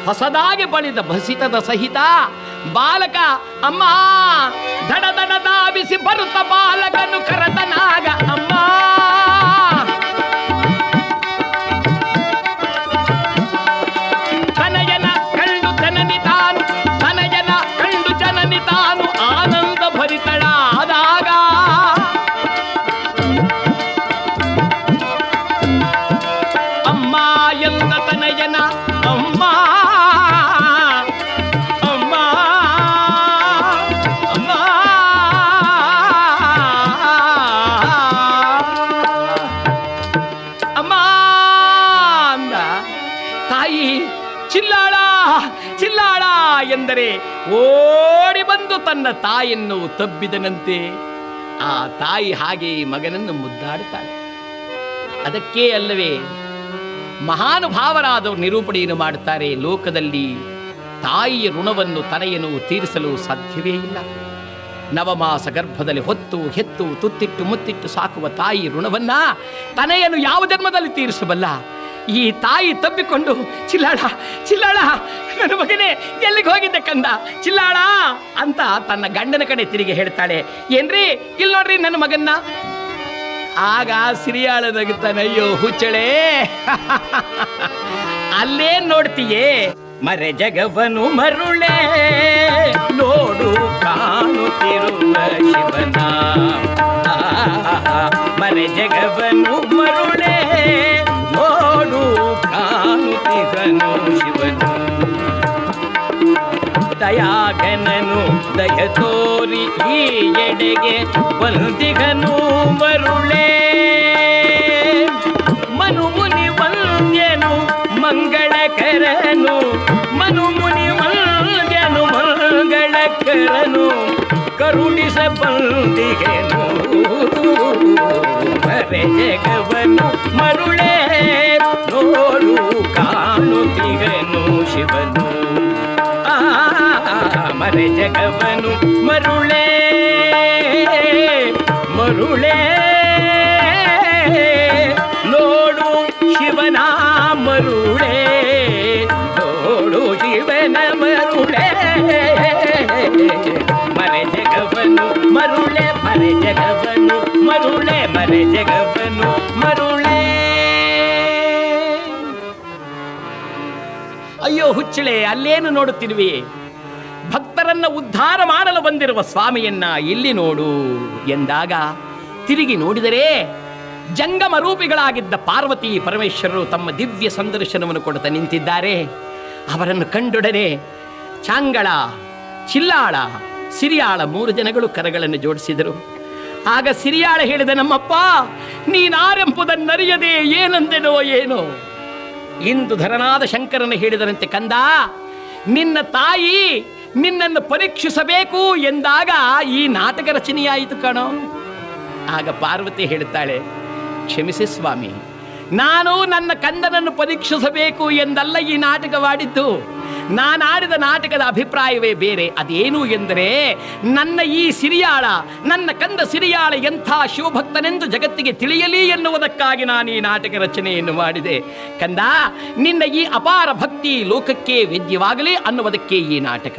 ಹೊಸದಾಗಿ ಬಳಿದ ಭಸಿತದ ಸಹಿತ ಬಾಲಕ ಅಮ್ಮ ದಡ ದಡ ಧಾವಿಸಿ ಬರುತ್ತ ಬಾಲಕನು ಕರತನಾಗ ಅಮ್ಮ ತನಯನ ಕಂಡು ಜನನಿತಾನು ತನಯನ ಕಂಡು ಜನನಿತಾನು ಆನಂದ ಭರಿತಳಾದಾಗ ಅಮ್ಮ ಎಂದ ತನಯನ ಅಮ್ಮ ಅಮ್ಮ ಅಮ್ಮ ಅಮ್ಮ ಅಂದ. ತಾಯಿ ಚಿಲ್ಲಾಳ ಚಿಲ್ಲಾಳ ಎಂದರೆ ಓಡಿ ಬಂದು ತನ್ನ ತಾಯಿಯನ್ನು ತಬ್ಬಿದನಂತೆ. ಆ ತಾಯಿ ಹಾಗೆ ಮಗನನ್ನು ಮುದ್ದಾಡುತ್ತಾಳೆ. ಅದಕ್ಕೇ ಅಲ್ಲವೇ ಮಹಾನುಭಾವರಾದವರು ನಿರೂಪಣೆಯನ್ನು ಮಾಡುತ್ತಾರೆ, ಲೋಕದಲ್ಲಿ ತಾಯಿಯ ಋಣವನ್ನು ತನಯನು ತೀರಿಸಲು ಸಾಧ್ಯವೇ ಇಲ್ಲ. ನವಮಾಸ ಗರ್ಭದಲ್ಲಿ ಹೊತ್ತು ಹೆತ್ತು ತುತ್ತಿಟ್ಟು ಮುತ್ತಿಟ್ಟು ಸಾಕುವ ತಾಯಿ ಋಣವನ್ನ ತನೆಯನ್ನು ಯಾವ ಜನ್ಮದಲ್ಲಿ ತೀರಿಸಬಲ್ಲ? ಈ ತಾಯಿ ತಬ್ಬಿಕೊಂಡು ಚಿಲ್ಲಾಳ ಚಿಲ್ಲಾಳ ನನ್ನ ಮಗನೇ ಎಲ್ಲಿಗೆ ಹೋಗಿದ್ದೆ ಕಂದ ಚಿಲ್ಲಾಳ ಅಂತ ತನ್ನ ಗಂಡನ ಕಡೆ ತಿರುಗಿ ಹೇಳ್ತಾಳೆ. ಏನ್ರಿ ಇಲ್ಲಿ ನೋಡ್ರಿ ನನ್ನ ಮಗನ್ನ. ಆಗ ಸಿರಿಯಾಳ ನಗುತ್ತಾನೆ, ಅಯ್ಯೋ ಹುಚ್ಚಳೆ, ಅಲ್ಲೇನ್ ನೋಡ್ತೀಯೇ? ಮರೆ ಜಗವನು ಮರುಳೆ ನೋಡು ಕಾಣುತ್ತಿರುವ ಶಿವನ. ಮರೆ ಜಗವನು ಮರುಳೆ ನೋಡು ಕಾಣುತ್ತಿರನು ಶಿವನು. ದಯಾಗನನು ದಯ ತೋರಿ ಈ ಎಡೆಗೆ ಬಂದಿಗನು ಮರುಳೆ. ಮನು ಮುನಿ ವಂದ್ಯನು ಮಂಗಳಕರನು, ಮನು ಮುನಿ ವಂದ್ಯನು ಮಂಗಳಕರನು, ಕರುಣಿಸ ಬಂದಿಗೆನು ಮರೆ ಜಗವನು ಮರುಳೆ ನೋಡು ಕಾಣುತ್ತಿಗನು ಶಿವನು. ಮರೆ ಜಗವನು ಮರುಳೆ ಮರುಳೆ ನೋಡು ಶಿವನ ಮರುಳೆ ನೋಡು ಶಿವನ ಮರುಳೆ. ಮರೆ ಜಗವನು ಮರುಳೆ ಮರೆ ಜಗವನು ಮರುಳೆ ಮರೆ ಜಗವನು ಮರುಳೆ. ಅಯ್ಯೋ ಹುಚ್ಚಳೆ, ಅಲ್ಲೇನು ನೋಡುತ್ತಿರುವೆ? ಭಕ್ತರನ್ನ ಉದ್ಧಾರ ಮಾಡಲು ಬಂದಿರುವ ಸ್ವಾಮಿಯನ್ನ ಇಲ್ಲಿ ನೋಡು ಎಂದಾಗ ತಿರುಗಿ ನೋಡಿದರೆ ಜಂಗಮ ರೂಪಿಗಳಾಗಿದ್ದ ಪಾರ್ವತಿ ಪರಮೇಶ್ವರರು ತಮ್ಮ ದಿವ್ಯ ಸಂದರ್ಶನವನ್ನು ಕೊಡುತ್ತಾ ನಿಂತಿದ್ದಾರೆ. ಅವರನ್ನು ಕಂಡೊಡನೆ ಚಾಂಗಳ, ಚಿಲ್ಲಾಳ, ಸಿರಿಯಾಳ 3 ಜನಗಳು ಕರಗಳನ್ನು ಜೋಡಿಸಿದರು. ಆಗ ಸಿರಿಯಾಳ ಹೇಳಿದ, ನಮ್ಮಪ್ಪ ನೀನಾರೆಂಬುದನ್ನರಿಯದೆ ಏನಂದೆನೋ ಏನೋ. ಇಂದು ಧರನಾದ ಶಂಕರನ ಹೇಳಿದರಂತೆ, ಕಂದ ನಿನ್ನ ತಾಯಿ ನಿನ್ನನ್ನು ಪರೀಕ್ಷಿಸಬೇಕು ಎಂದಾಗ ಈ ನಾಟಕ ರಚನೆಯಾಯಿತು ಕಣೋ. ಆಗ ಪಾರ್ವತಿ ಹೇಳುತ್ತಾಳೆ, ಕ್ಷಮಿಸಿ ಸ್ವಾಮಿ, ನಾನು ನನ್ನ ಕಂದನನ್ನು ಪರೀಕ್ಷಿಸಬೇಕು ಎಂದಲ್ಲ ಈ ನಾಟಕವಾಡಿದ್ದು. ನಾನಾಡಿದ ನಾಟಕದ ಅಭಿಪ್ರಾಯವೇ ಬೇರೆ. ಅದೇನು ಎಂದರೆ, ನನ್ನ ಈ ಸಿರಿಯಾಳ, ನನ್ನ ಕಂದ ಸಿರಿಯಾಳ ಎಂಥ ಶಿವಭಕ್ತನೆಂದು ಜಗತ್ತಿಗೆ ತಿಳಿಯಲಿ ಎನ್ನುವುದಕ್ಕಾಗಿ ನಾನು ಈ ನಾಟಕ ರಚನೆಯನ್ನು ಮಾಡಿದೆ. ಕಂದ, ನಿನ್ನ ಈ ಅಪಾರ ಭಕ್ತಿ ಲೋಕಕ್ಕೆ ವೇದ್ಯವಾಗಲಿ ಅನ್ನುವುದಕ್ಕೆ ಈ ನಾಟಕ.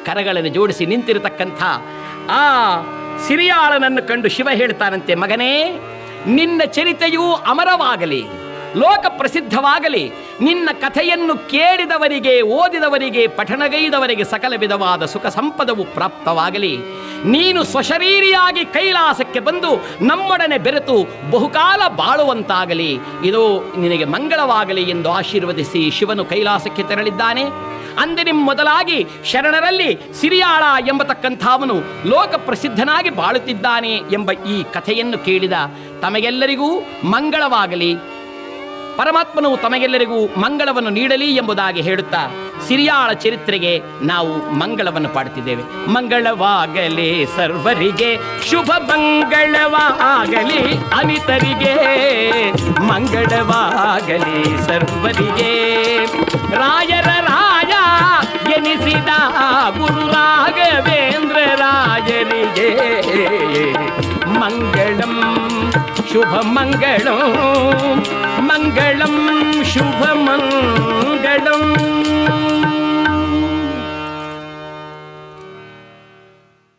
ಕರಗಳನ್ನು ಜೋಡಿಸಿ ನಿಂತಿರತಕ್ಕಂಥ ಆ ಸಿರಿಯಾಳನನ್ನು ಕಂಡು ಶಿವ ಹೇಳ್ತಾನಂತೆ, ಮಗನೇ, ನಿನ್ನ ಚರಿತೆಯೂ ಅಮರವಾಗಲಿ, ಲೋಕ ಪ್ರಸಿದ್ಧವಾಗಲಿ. ನಿನ್ನ ಕಥೆಯನ್ನು ಕೇಳಿದವರಿಗೆ, ಓದಿದವರಿಗೆ, ಪಠಣಗೈದವರಿಗೆ ಸಕಲ ವಿಧವಾದ ಸುಖ ಸಂಪದವು ಪ್ರಾಪ್ತವಾಗಲಿ. ನೀನು ಸ್ವಶರೀರಿಯಾಗಿ ಕೈಲಾಸಕ್ಕೆ ಬಂದು ನಮ್ಮೊಡನೆ ಬೆರೆತು ಬಹುಕಾಲ ಬಾಳುವಂತಾಗಲಿ. ಇದು ನಿನಗೆ ಮಂಗಳವಾಗಲಿ ಎಂದು ಆಶೀರ್ವದಿಸಿ ಶಿವನು ಕೈಲಾಸಕ್ಕೆ ತೆರಳಿದ್ದಾನೆ. ಅಂದಿನ ಮೊದಲಾಗಿ ಶರಣರಲ್ಲಿ ಸಿರಿಯಾಳ ಎಂಬತಕ್ಕಂಥವನು ಲೋಕ ಪ್ರಸಿದ್ಧನಾಗಿ ಬಾಳುತ್ತಿದ್ದಾನೆ ಎಂಬ ಈ ಕಥೆಯನ್ನು ಕೇಳಿದ ತಮಗೆಲ್ಲರಿಗೂ ಮಂಗಳವಾಗಲಿ, ಪರಮಾತ್ಮನು ತಮಗೆಲ್ಲರಿಗೂ ಮಂಗಳವನ್ನು ನೀಡಲಿ ಎಂಬುದಾಗಿ ಹೇಳುತ್ತಾ ಸಿರಿಯಾಳ ಚರಿತ್ರೆಗೆ ನಾವು ಮಂಗಳವನ್ನು ಪಾಡುತ್ತಿದ್ದೇವೆ. ಮಂಗಳವಾಗಲಿ ಸರ್ವರಿಗೆ, ಶುಭ ಮಂಗಳವಾಗಲಿ ಅನಿತರಿಗೆ, ಮಂಗಳವಾಗಲಿ ಸರ್ವರಿಗೆ. ರಾಯರ ರಾಯ ಎನಿಸಿದ ಗುರು ರಾಘವೇಂದ್ರ ರಾಯರಿಗೆ ಮಂಗಳಂ ಶುಭ ಮಂಗಳಂ, ಮಂಗಳಂ ಶುಭ ಮಂಗಳಂ.